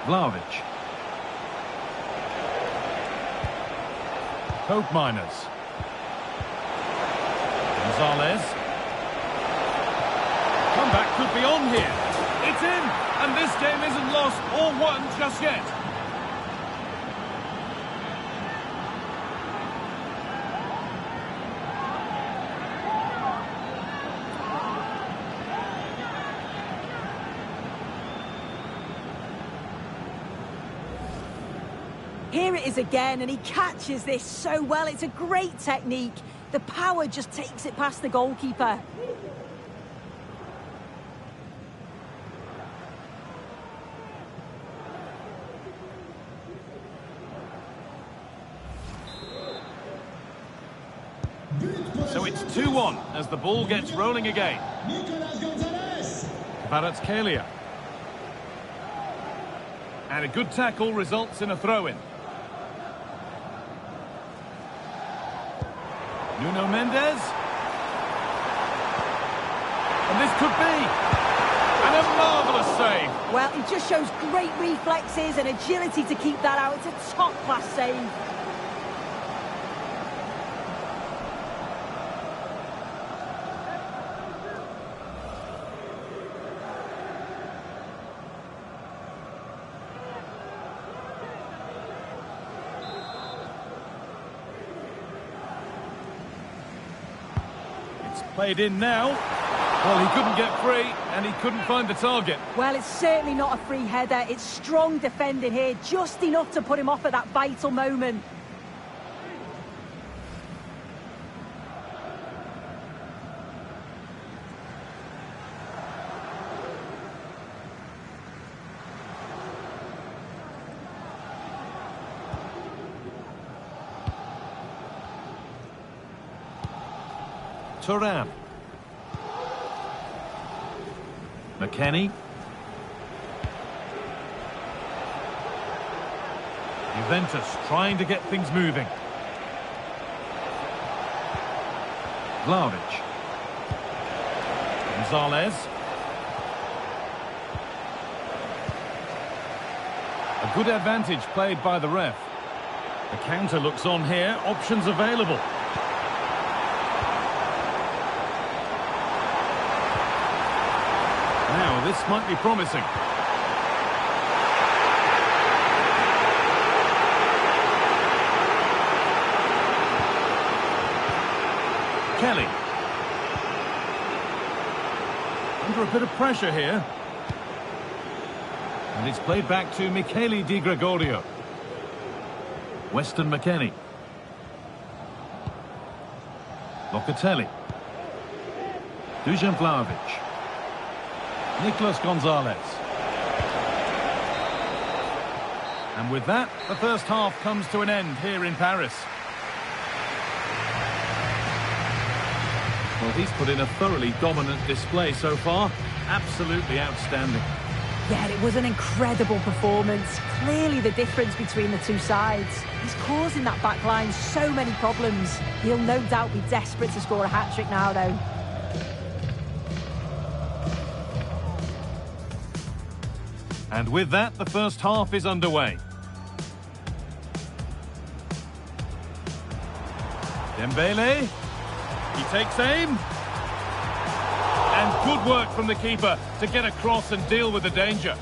Vlahovic. Hope Miners. Gonzalez. Comeback could be on here. It's in, and this game isn't lost or won just yet. Here it is again, and he catches this so well. It's a great technique. The power just takes it past the goalkeeper. So it's 2-1 as the ball gets rolling again. Kvaratskhelia. And a good tackle results in a throw-in. Nuno Mendes. And this could be. And a marvellous save. Well, he just shows great reflexes and agility to keep that out. It's a top-class save. Played in now. Well, he couldn't get free, and he couldn't find the target. Well, it's certainly not a free header. It's strong defending here, just enough to put him off at that vital moment. Thuram. McKennie. Juventus trying to get things moving. Vlahovic. Gonzalez. A good advantage played by the ref. The counter looks on here. Options available. Now, this might be promising. Kelly. Under a bit of pressure here. And it's played back to Michele Di Gregorio. Weston McKennie. Locatelli. Dusan Vlahovic. Nicolas Gonzalez. And with that, the first half comes to an end here in Paris. Well, he's put in a thoroughly dominant display so far. Absolutely outstanding. Yeah, it was an incredible performance. Clearly the difference between the two sides. He's causing that back line so many problems. He'll no doubt be desperate to score a hat-trick now, though. And with that, the first half is underway. Dembele. He takes aim. And good work from the keeper to get across and deal with the danger.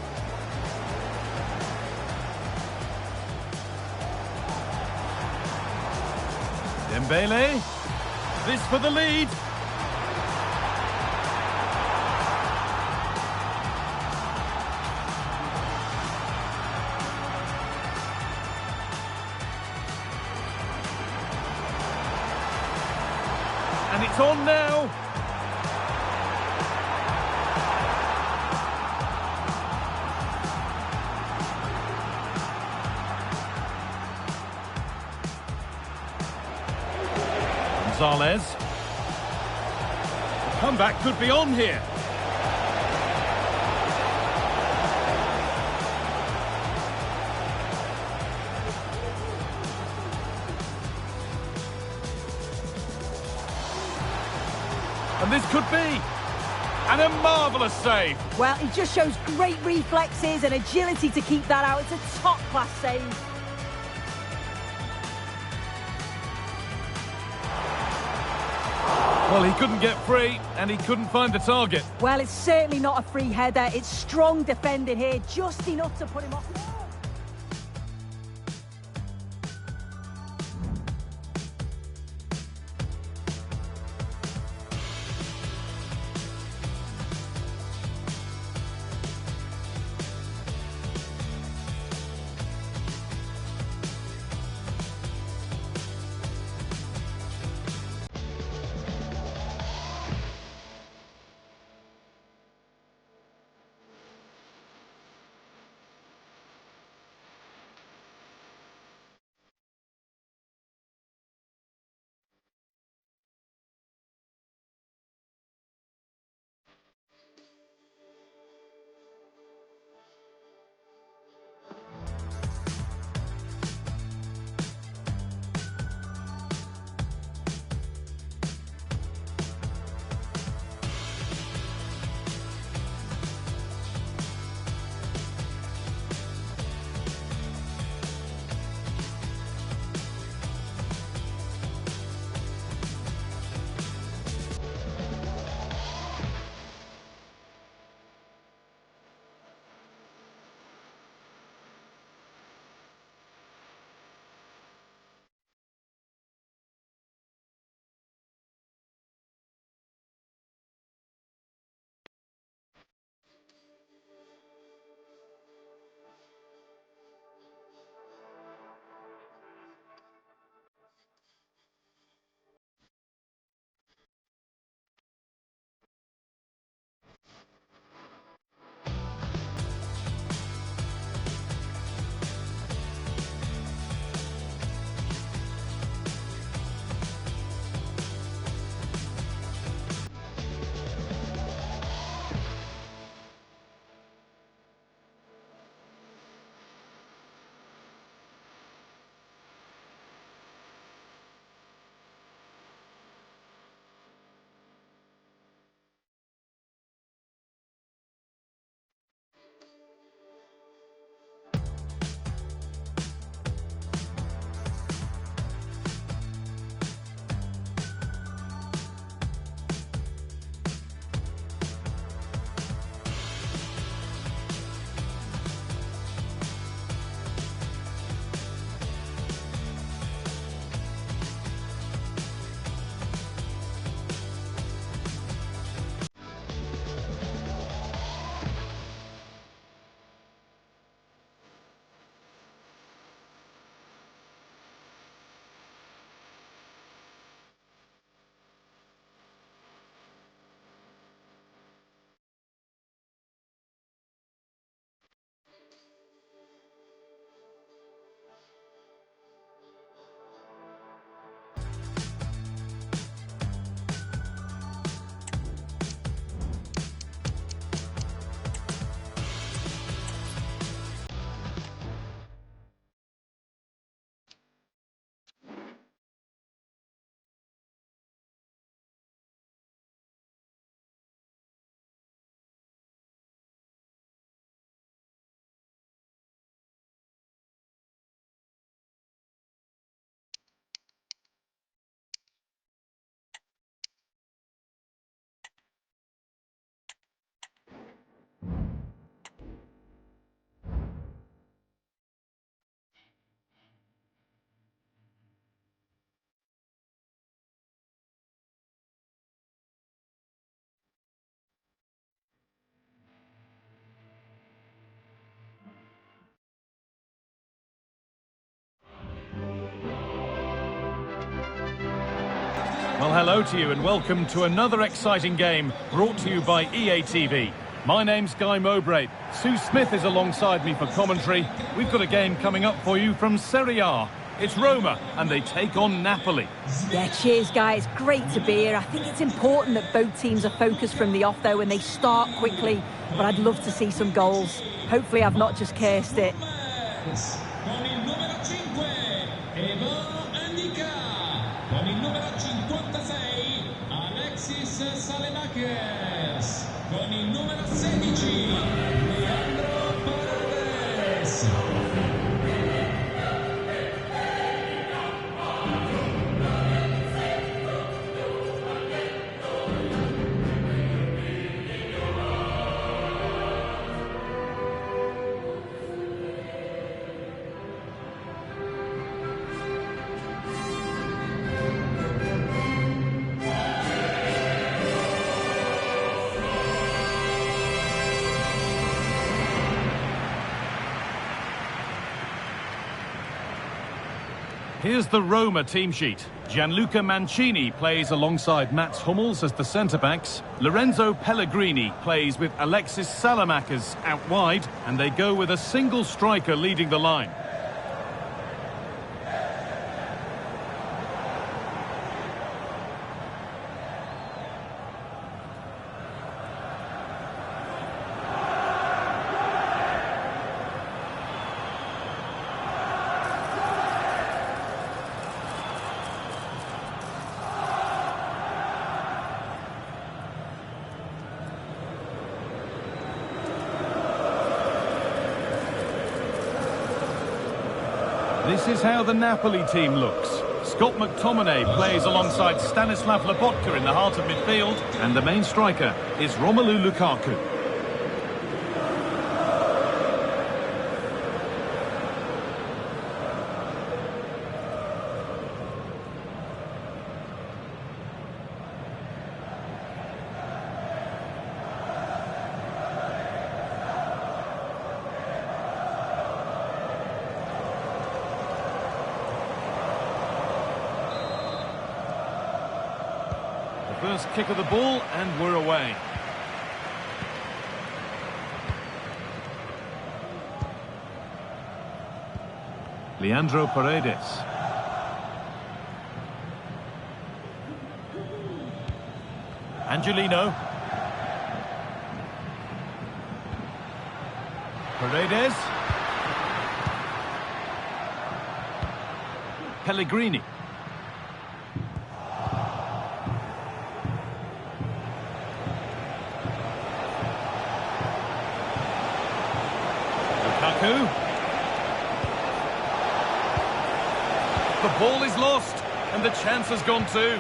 Dembele. This for the lead. And it's on now. Gonzalez. The comeback could be on here. And this could be. And a marvellous save. Well, he just shows great reflexes and agility to keep that out. It's a top-class save. Well, he couldn't get free, and he couldn't find the target. Well, it's certainly not a free header. It's strong defending here, just enough to put him off. Well, hello to you and welcome to another exciting game brought to you by EA TV. My name's Guy Mowbray. Sue Smith is alongside me for commentary. We've got a game coming up for you from Serie A. It's Roma and they take on Napoli. Yeah, cheers, guys. Great to be here. I think it's important that both teams are focused from the off, though, and they start quickly. But I'd love to see some goals. Hopefully I've not just cursed it. Con il numero 5, Evan Andika. Con il numero 56, Alexis Salemakers. Con il numero 16, Leandro Paredes. Here's the Roma team sheet. Gianluca Mancini plays alongside Mats Hummels as the centre-backs. Lorenzo Pellegrini plays with Alexis Salemakers out wide, and they go with a single striker leading the line. This is how the Napoli team looks. Scott McTominay plays alongside Stanislav Lobotka in the heart of midfield, and the main striker is Romelu Lukaku. First kick of the ball and we're away. Leandro Paredes. Angelino. Paredes. Pellegrini. The ball is lost, and the chance has gone too.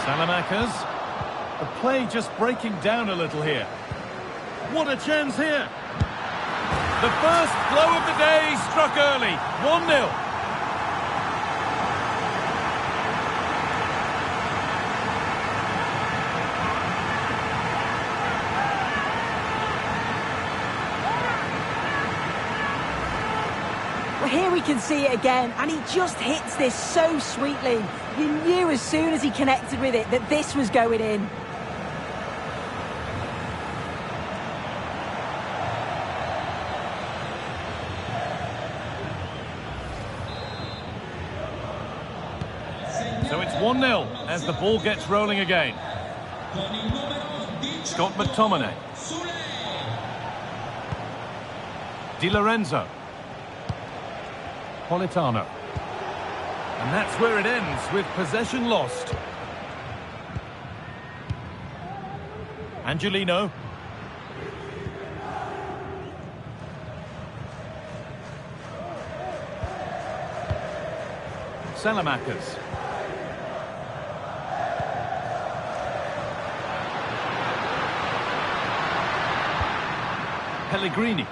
Salemakers. The play just breaking down a little here. What a chance here. The first blow of the day struck early. 1-0. Here we can see it again, and he just hits this so sweetly. You knew as soon as he connected with it that this was going in. So it's 1-0 as the ball gets rolling again. Scott McTominay. Di Lorenzo. Politano. And that's where it ends, with possession lost. Angelino. Salemakers. Pellegrini.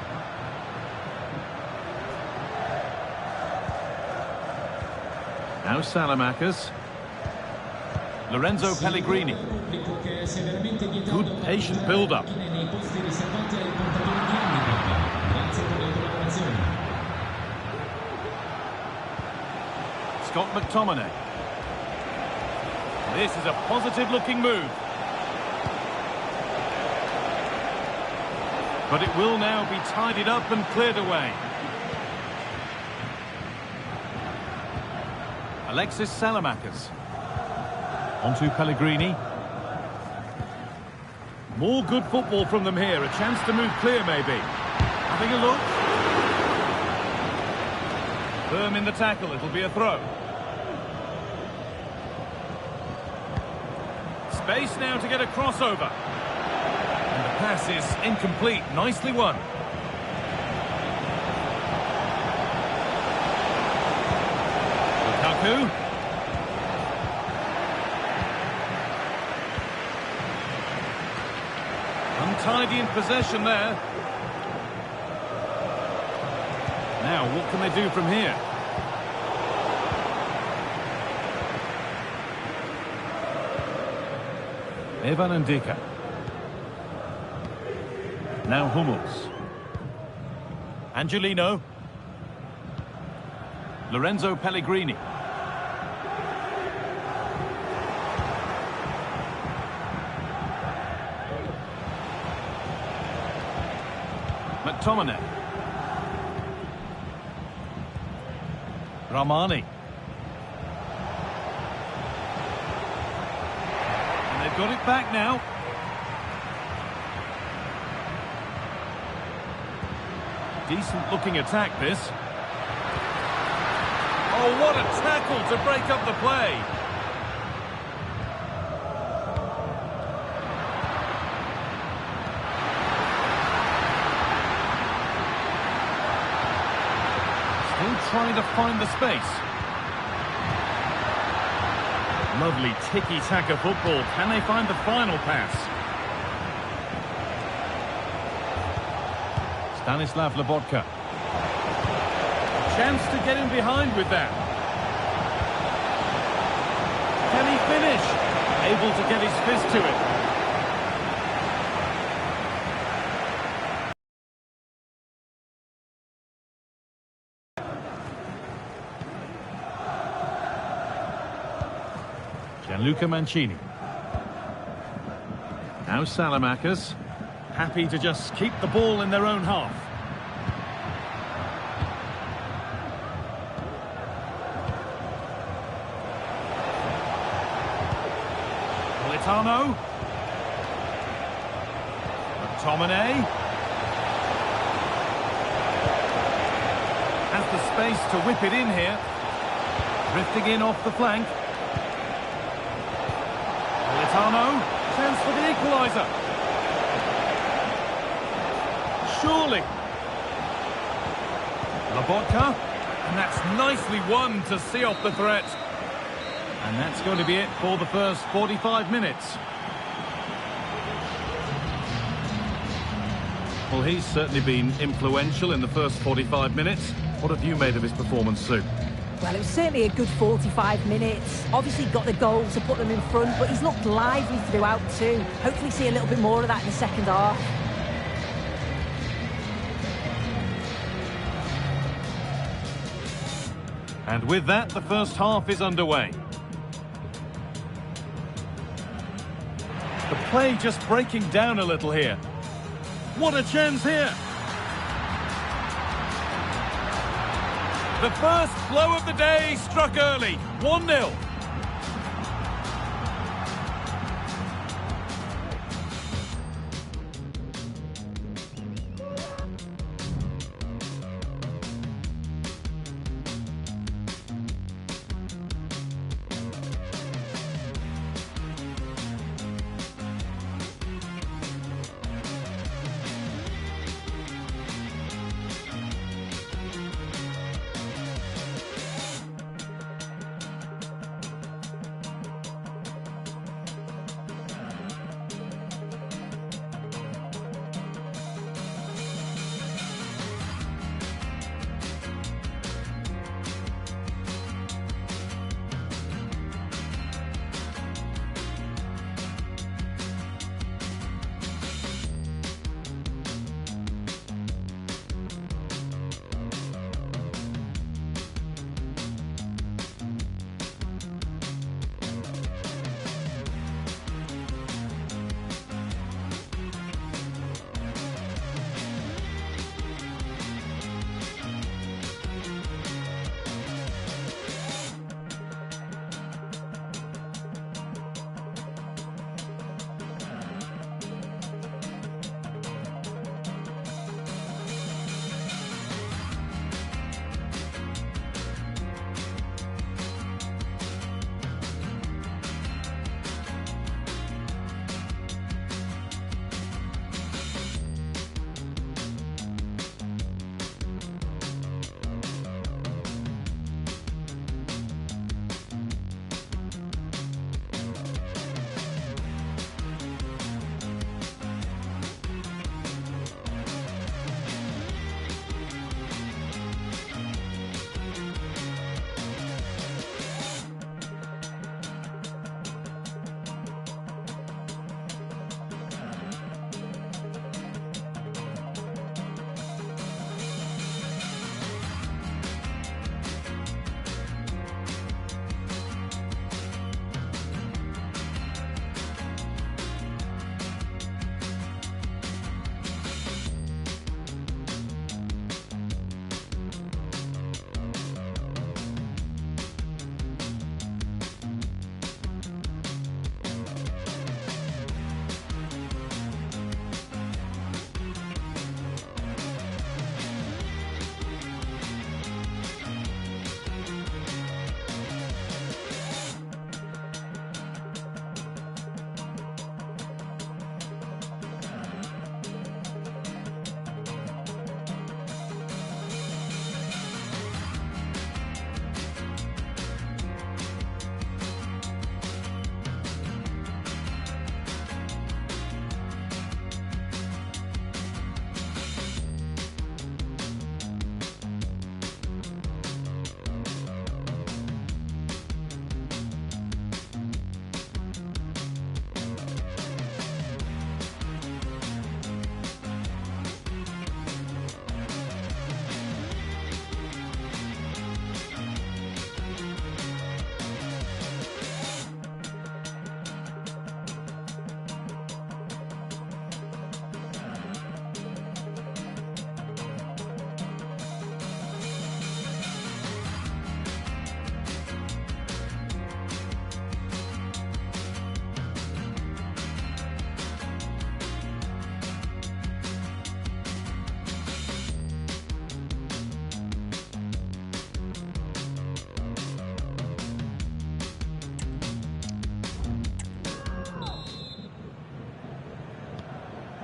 Now Salemakers. Lorenzo Pellegrini. Good patient build-up. Scott McTominay. This is a positive-looking move. But it will now be tidied up and cleared away. Alexis Salamakers. Onto Pellegrini. More good football from them here. A chance to move clear, maybe. Having a look. Firm in the tackle. It'll be a throw. Space now to get a crossover. And the pass is incomplete. Nicely won. Lukaku. Untidy in possession there. Now, what can they do from here? Evan Ndika. Now Hummels. Angelino. Lorenzo Pellegrini. McTominay. Ramani. And they've got it back now. Decent looking attack, this. Oh, what a tackle to break up the play. Trying to find the space. Lovely tiki-taka football. Can they find the final pass? Stanislav Lobotka. Chance to get in behind with that. Can he finish? Able to get his fist to it. Gianluca Mancini. Now Salamakers. Happy to just keep the ball in their own half. Politano. McTominay. Has the space to whip it in here. Drifting in off the flank. Politano, chance for the equaliser. Surely. Lobotka, and that's nicely won to see off the threat. And that's going to be it for the first 45 minutes. Well, he's certainly been influential in the first 45 minutes. What have you made of his performance, Sue? Well, it was certainly a good 45 minutes. Obviously got the goal to put them in front, but he's looked lively throughout too. Hopefully see a little bit more of that in the second half. And with that, the first half is underway. The play just breaking down a little here. What a chance here! The first blow of the day struck early, 1-0.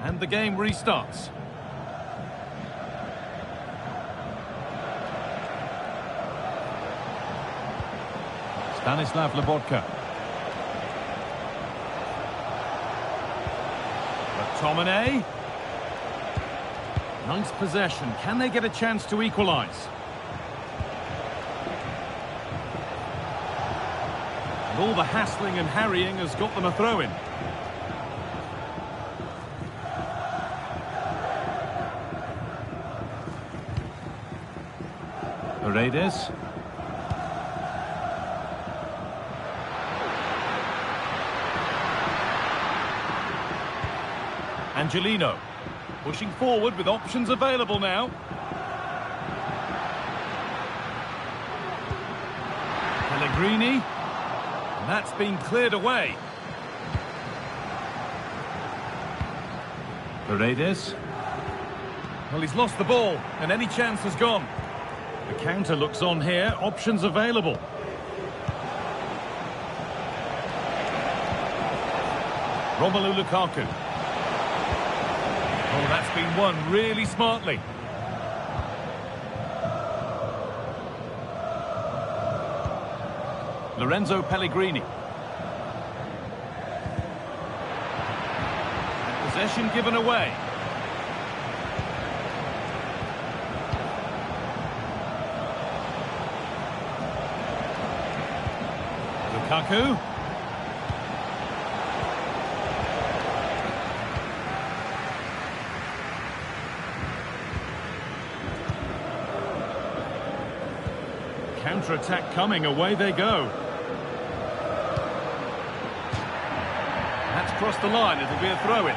And the game restarts. Stanislav Lobotka. McTominay. Nice possession. Can they get a chance to equalise? And all the hassling and harrying has got them a throw-in. Paredes. Angelino. Pushing forward with options available now. Pellegrini. And that's been cleared away. Paredes. Well, he's lost the ball, and any chance has gone. The counter looks on here. Options available. Romelu Lukaku. Oh, that's been won really smartly. Lorenzo Pellegrini. Possession given away. Lukaku. Counter-attack coming, away they go. That's crossed the line, it'll be a throw-in.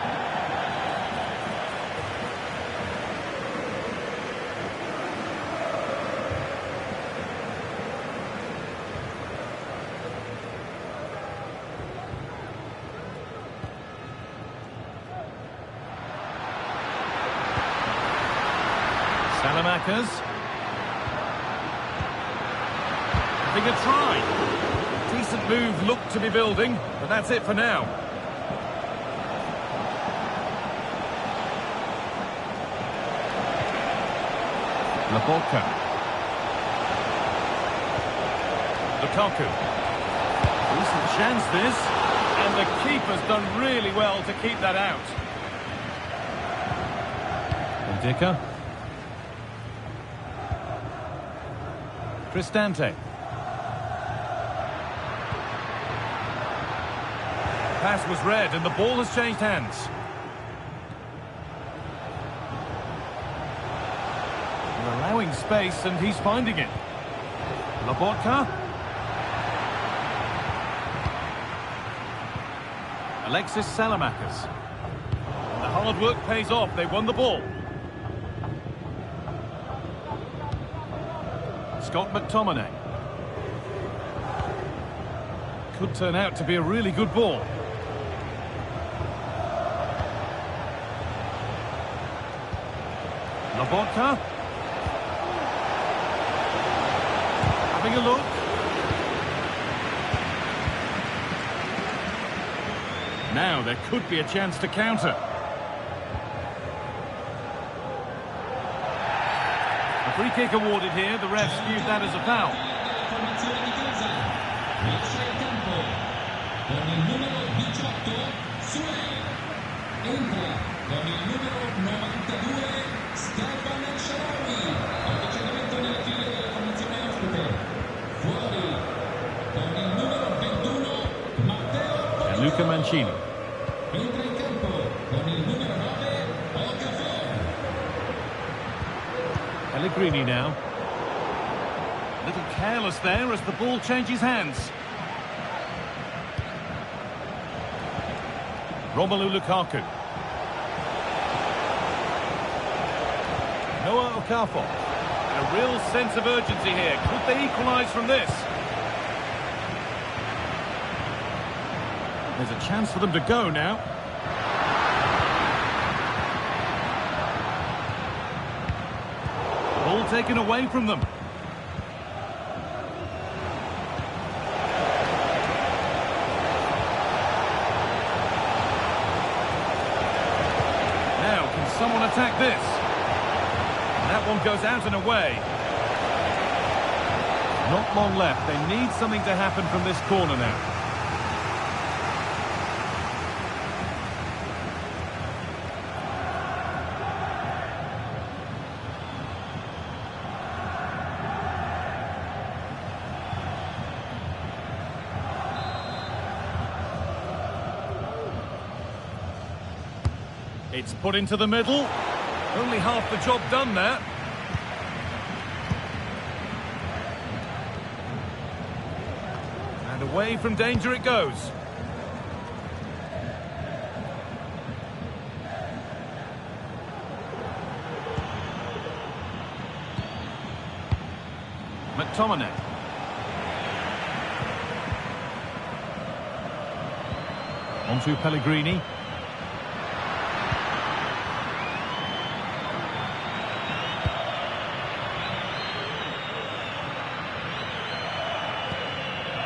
Salamakers. Having a try. Decent move looked to be building, but that's it for now. Lobotka. Lukaku. Decent chance this. And the keeper's done really well to keep that out. Indica. Cristante. Pass was read and the ball has changed hands. They're allowing space and he's finding it. Lobotka. Alexis Salamakers. The hard work pays off. They won the ball. Scott McTominay. Could turn out to be a really good ball. Lobotka. Having a look. Now there could be a chance to counter. A free kick awarded here. The refs viewed that as a foul. And Luca Mancini. Pellegrini now. A little careless there as the ball changes hands. Romelu Lukaku. Noah Okafor. And a real sense of urgency here. Could they equalise from this? There's a chance for them to go now. Ball taken away from them. on attack this. That one goes out and away. Not long left. They need something to happen from this corner now. It's put into the middle. Only half the job done there. And away from danger it goes. McTominay. On to Pellegrini.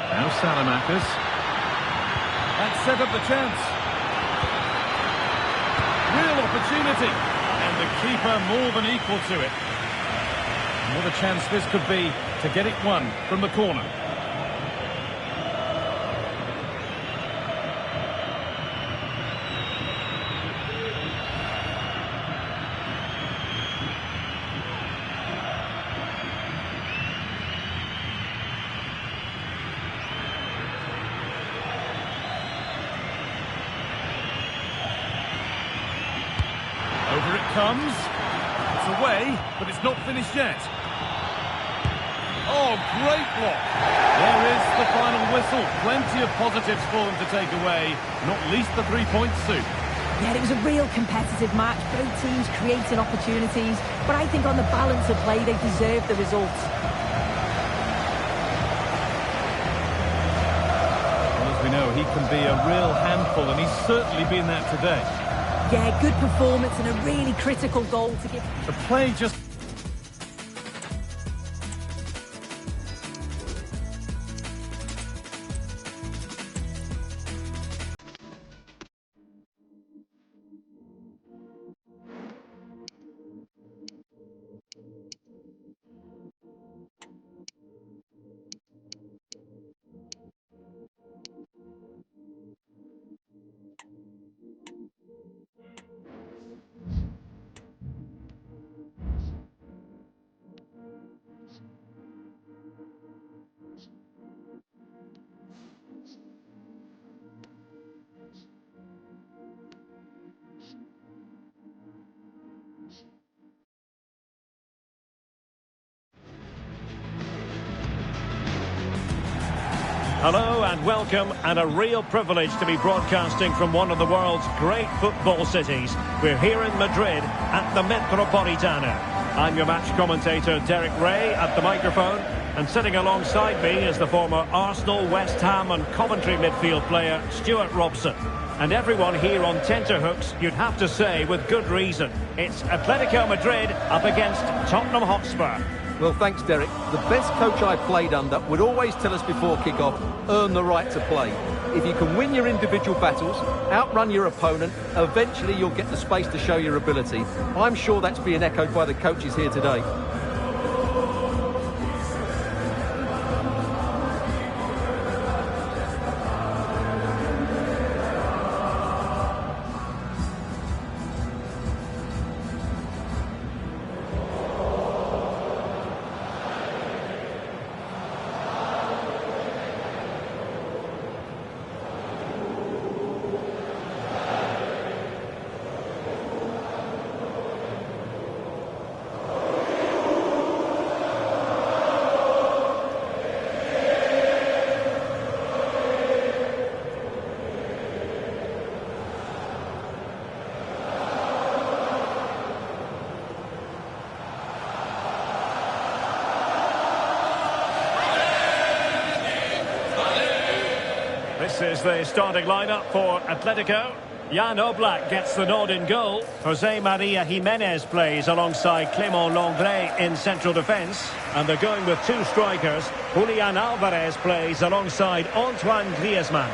Now Salamakers. That set up the chance. Real opportunity. And the keeper more than equal to it. And what a chance this could be to get it won from the corner. Over it comes. It's away, but it's not finished yet. Oh, great block. There is the final whistle. Plenty of positives for them to take away, not least the 3 points soon. Yeah, it was a real competitive match. Both teams creating opportunities, but I think on the balance of play, they deserved the result. Well, as we know, he can be a real handful, and he's certainly been that today. Yeah, good performance and a really critical goal to give. The play just... Hello and welcome, and a real privilege to be broadcasting from one of the world's great football cities. We're here in Madrid at the Metropolitano. I'm your match commentator Derek Ray at the microphone, and sitting alongside me is the former Arsenal, West Ham and Coventry midfield player Stuart Robson. And everyone here on tenterhooks, you'd have to say with good reason. It's Atletico Madrid up against Tottenham Hotspur. Well, thanks, Derek. The best coach I played under would always tell us before kick-off, earn the right to play. If you can win your individual battles, outrun your opponent, eventually you'll get the space to show your ability. I'm sure that's being echoed by the coaches here today. This is the starting lineup for Atletico. Jan Oblak gets the nod in goal. Jose Maria Jimenez plays alongside Clément Lenglet in central defence. And they're going with two strikers. Julian Alvarez plays alongside Antoine Griezmann.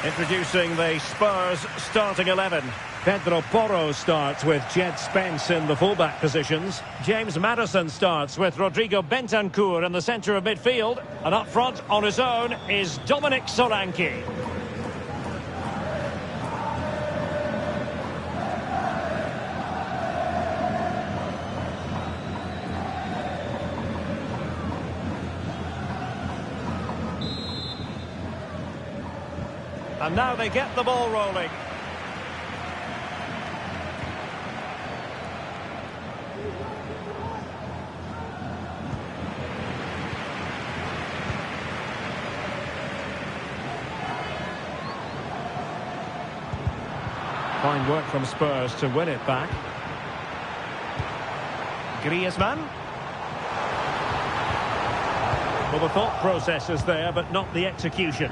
Introducing the Spurs starting 11. Pedro Porro starts with Jed Spence in the fullback positions. James Maddison starts with Rodrigo Bentancur in the centre of midfield. And up front on his own is Dominic Solanke. And now they get the ball rolling. Fine work from Spurs to win it back. Griezmann. Well, the thought process is there, but not the execution.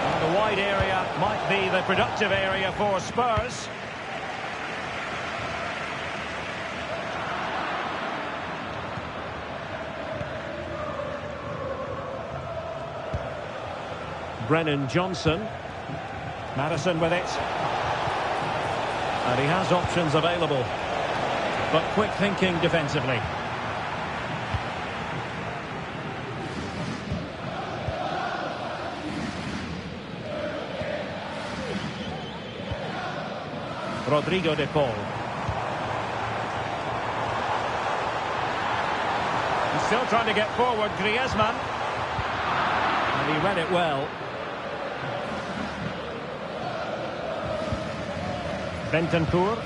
And the wide area might be the productive area for Spurs. Brennan Johnson. Maddison with it. And he has options available. But quick thinking defensively. Rodrigo de Paul. He's still trying to get forward, Griezmann. And he read it well. Bentancur.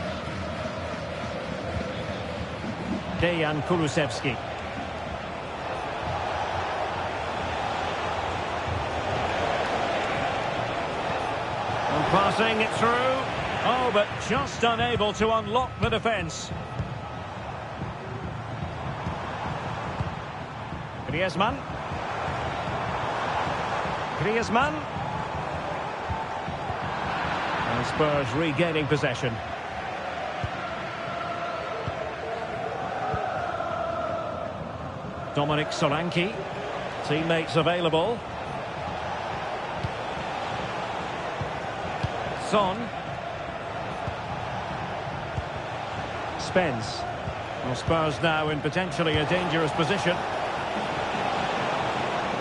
Dejan Kulusevski. And passing it through. Oh, but just unable to unlock the defence. Griezmann. Griezmann. And Spurs regaining possession. Dominic Solanke. Teammates available. Son. Spence. Well, Spurs now in potentially a dangerous position.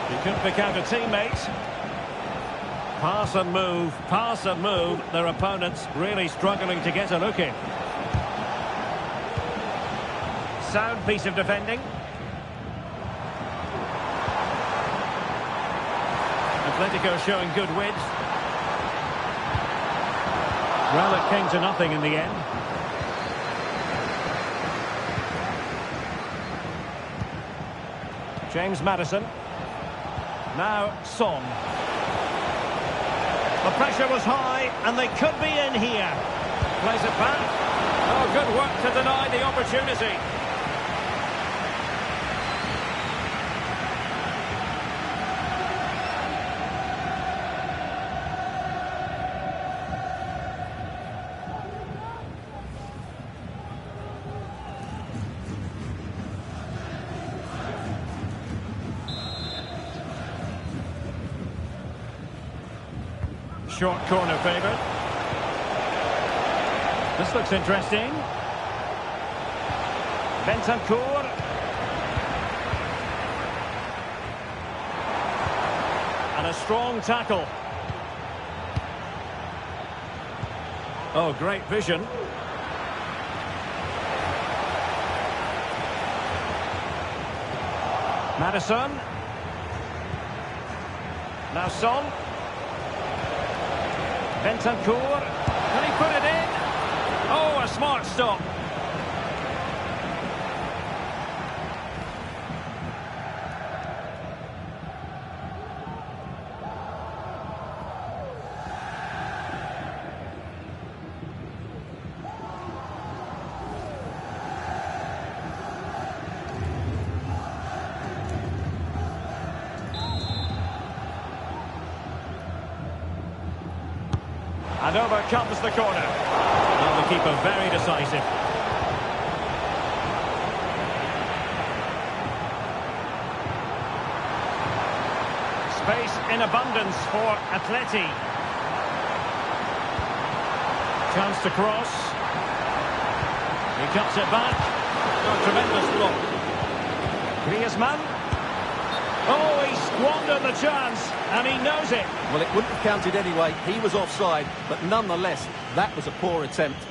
He could pick out a teammate. Pass and move, pass and move. Their opponents really struggling to get a look in. Sound piece of defending. Atletico showing good width. Well, it came to nothing in the end. James Maddison. Now Son. The pressure was high, and they could be in here. Plays it back. Oh, good work to deny the opportunity. Short corner favoured. This looks interesting. Bentancur. And a strong tackle. Oh, great vision. Maddison. Now Son. Bentancur, can he put it in? Oh, a smart stop. And over comes the corner. Well, the keeper very decisive. Space in abundance for Atleti. Chance to cross. He cuts it back. Oh, tremendous block. Griezmann. Oh, he squandered the chance, and he knows it. Well, it wouldn't have counted anyway. He was offside, but nonetheless, that was a poor attempt.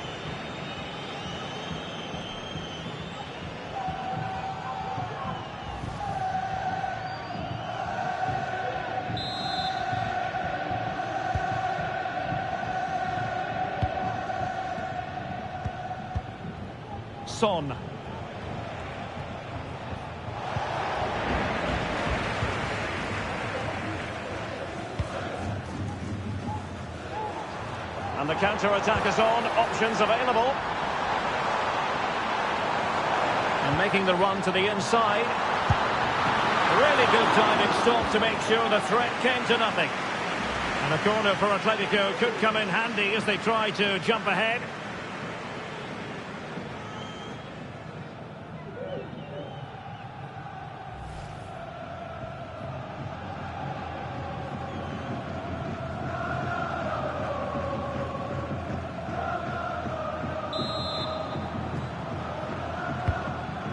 Son. And the counter-attack is on. Options available. And making the run to the inside. Really good timing stop to make sure the threat came to nothing. And a corner for Atletico could come in handy as they try to jump ahead.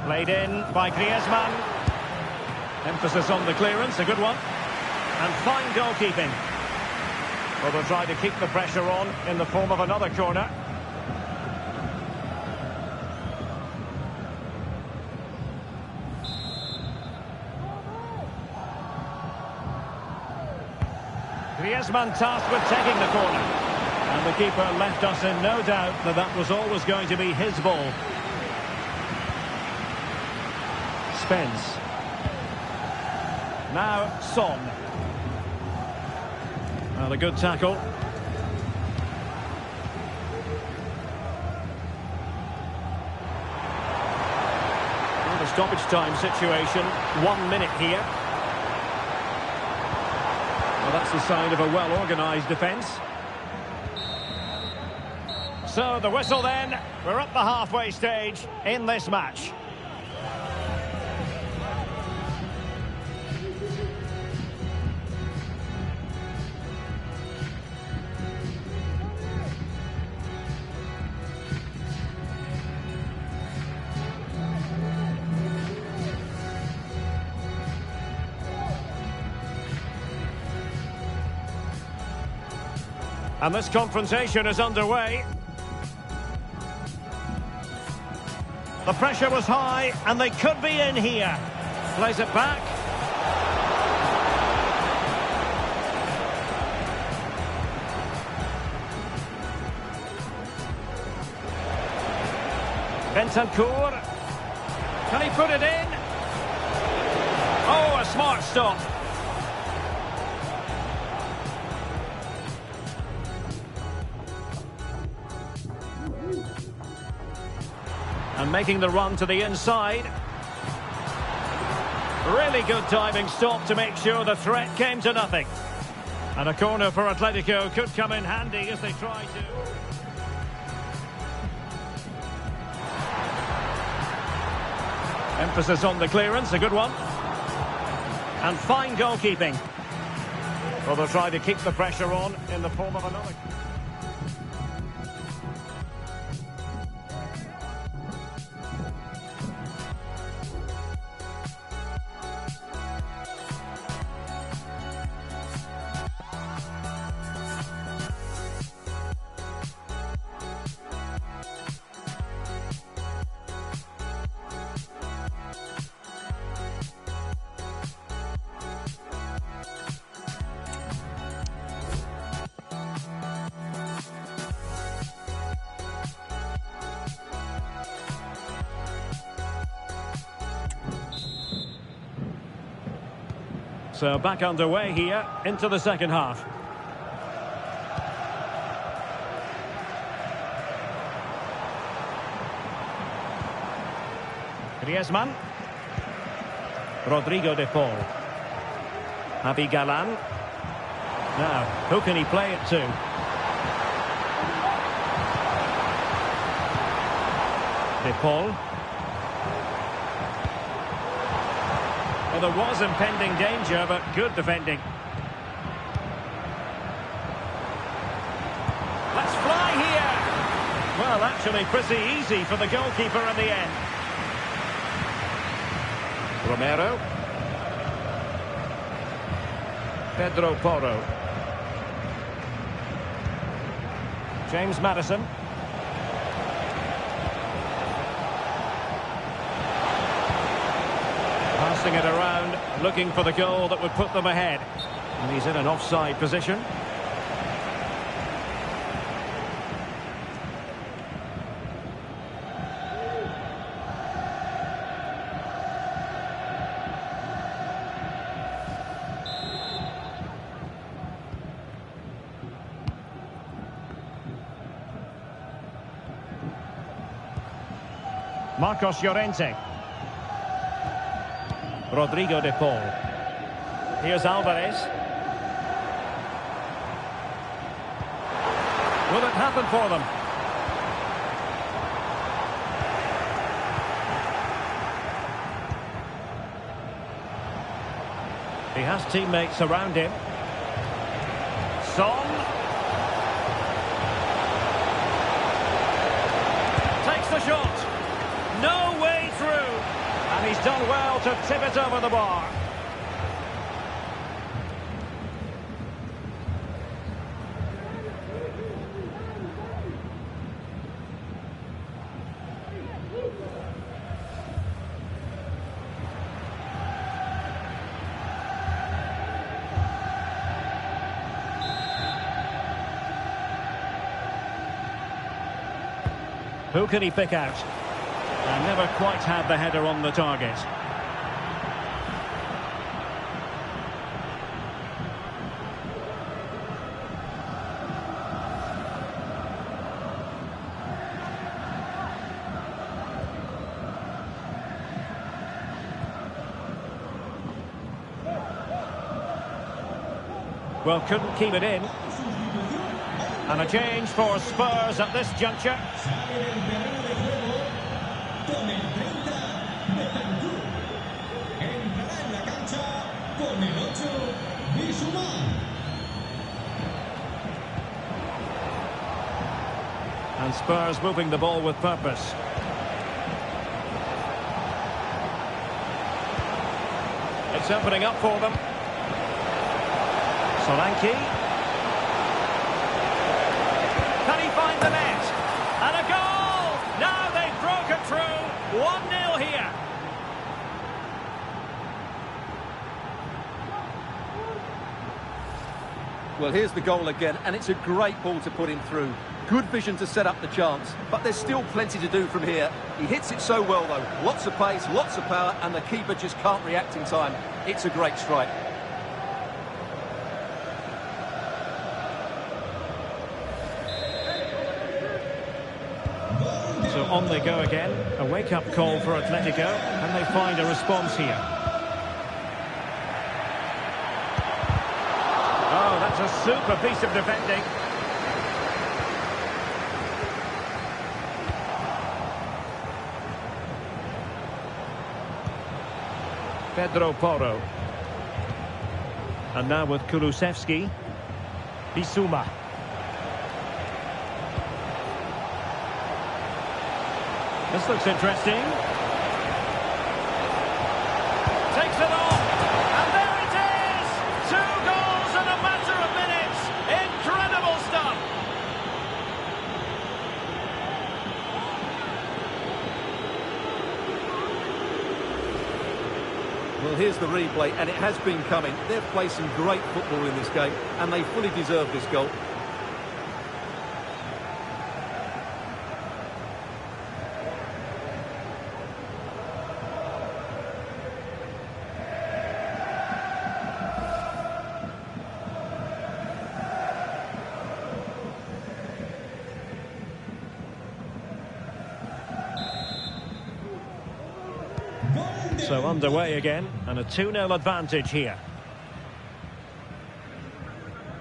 Played in by Griezmann. Emphasis on the clearance, a good one. And fine goalkeeping. Well, they'll try to keep the pressure on in the form of another corner. Griezmann tasked with taking the corner. And the keeper left us in no doubt that that was always going to be his ball. Spence. Now Son. Well, a good tackle. Well, the stoppage time situation. 1 minute here. Well, that's the sign of a well-organised defence. So the whistle then. We're at the halfway stage in this match. And this confrontation is underway. The pressure was high, and they could be in here. Plays it back. Bentancur. Can he put it in? Oh, a smart stop. And making the run to the inside. Really good diving stop to make sure the threat came to nothing. And a corner for Atletico could come in handy as they try to... Emphasis on the clearance, a good one. And fine goalkeeping. Well, they'll try to keep the pressure on in the form of another... So back underway here into the second half. Griezmann. Rodrigo de Paul. Javi Galán. Now, who can he play it to? De Paul. Well, there was impending danger, but good defending. Well, actually pretty easy for the goalkeeper in the end. Romero. Pedro Porro. James Maddison. Passing it around, looking for the goal that would put them ahead. And he's in an offside position. Marcos Llorente. Rodrigo de Paul. Here's Alvarez. Will it happen for them? He has teammates around him. Son. Takes the shot. No way through. And he's done well to tip it over the bar. Who can he pick out? And never quite had the header on the target. Well, couldn't keep it in. And a change for Spurs at this juncture. And Spurs moving the ball with purpose. It's opening up for them. Solanke. Can he find the net? And a goal! Now they've broken through. 1-0 here. Well, here's the goal again, and it's a great ball to put him through. Good vision to set up the chance, but there's still plenty to do from here. He hits it so well, though. Lots of pace, lots of power, and the keeper just can't react in time. It's a great strike. So on they go again. A wake-up call for Atletico, and they find a response here. Oh, that's a super piece of defending. Pedro Porro. And now with Kulusevski. Bissouma. This looks interesting. Takes it off. And there it is! 2 goals in a matter of minutes. Incredible stuff. Well, here's the replay, and it has been coming. They've played some great football in this game, and they fully deserve this goal. So underway again, and a 2-0 advantage here.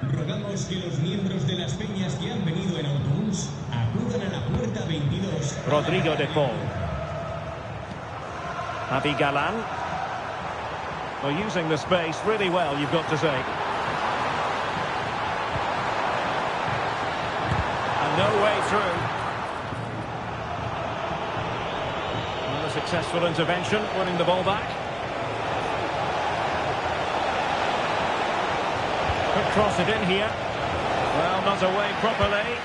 Rogamos que los miembros de las peñas que han venido en autobús acudan a la puerta 22. Rodrigo de Paul. Javi Galan. Well, using the space really well, you've got to say. And no way through. Successful intervention, winning the ball back. Could cross it in here. Well, not away properly.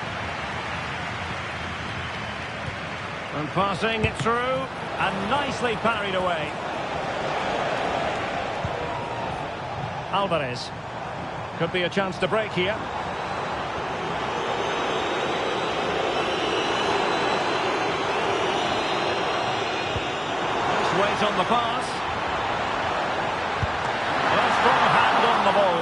And passing it through, and nicely parried away. Alvarez. Could be a chance to break here. Nice weight on the pass. A strong hand on the ball.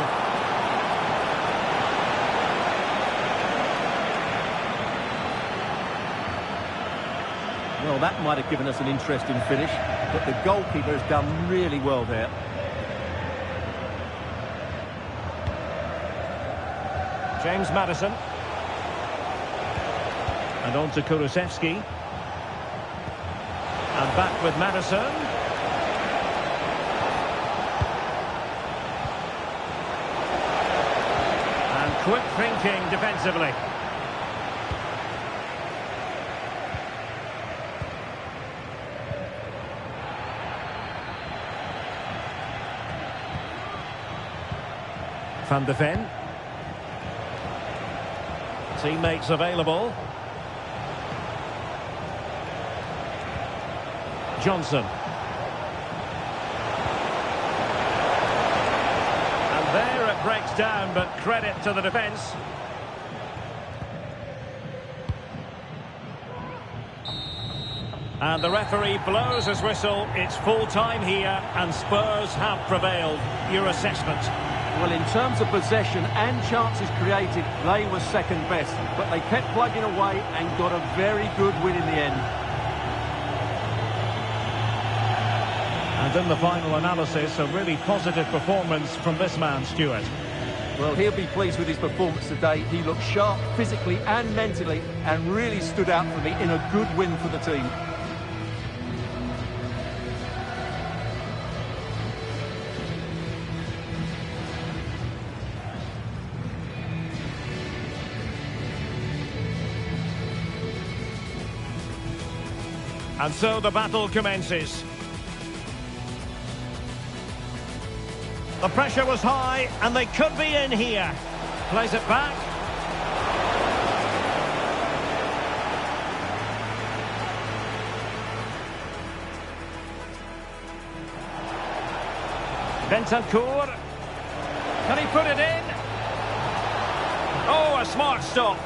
Well, that might have given us an interesting finish, but the goalkeeper has done really well there. James Maddison. And on to Kulusevski. And back with Maddison. And quick thinking defensively. Van de Ven. Teammates available. Johnson. And there it breaks down, but credit to the defence. And the referee blows his whistle. It's full time here, and Spurs have prevailed. Your assessment? Well, in terms of possession and chances created, they were second best. But they kept plugging away and got a very good win in the end. And in the final analysis, a really positive performance from this man, Stuart. Well, he'll be pleased with his performance today. He looked sharp physically and mentally and really stood out for me in a good win for the team. And so the battle commences. The pressure was high, and they could be in here. Plays it back. Bentancur. Can he put it in? Oh, a smart stop.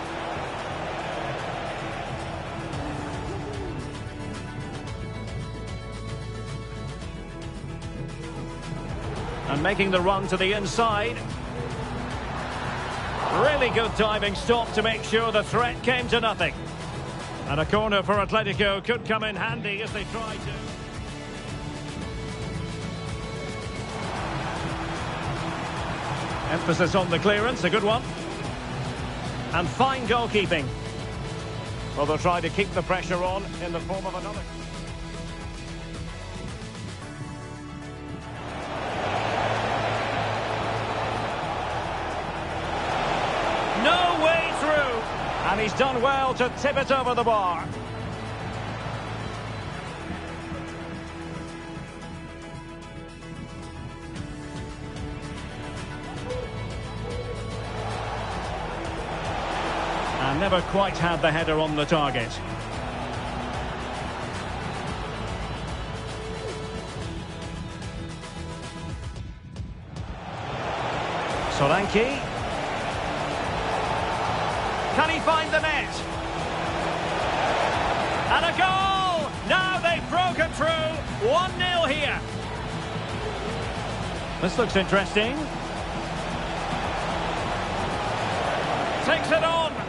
And making the run to the inside. Really good diving stop to make sure the threat came to nothing. And a corner for Atletico could come in handy as they try to. Emphasis on the clearance, a good one. And fine goalkeeping. Well, they'll try to keep the pressure on in the form of another. No way through. And he's done well to tip it over the bar. And never quite had the header on the target. Solanke. Can he find the net? And a goal! Now they've broken through. 1-0 here. This looks interesting. Takes it on.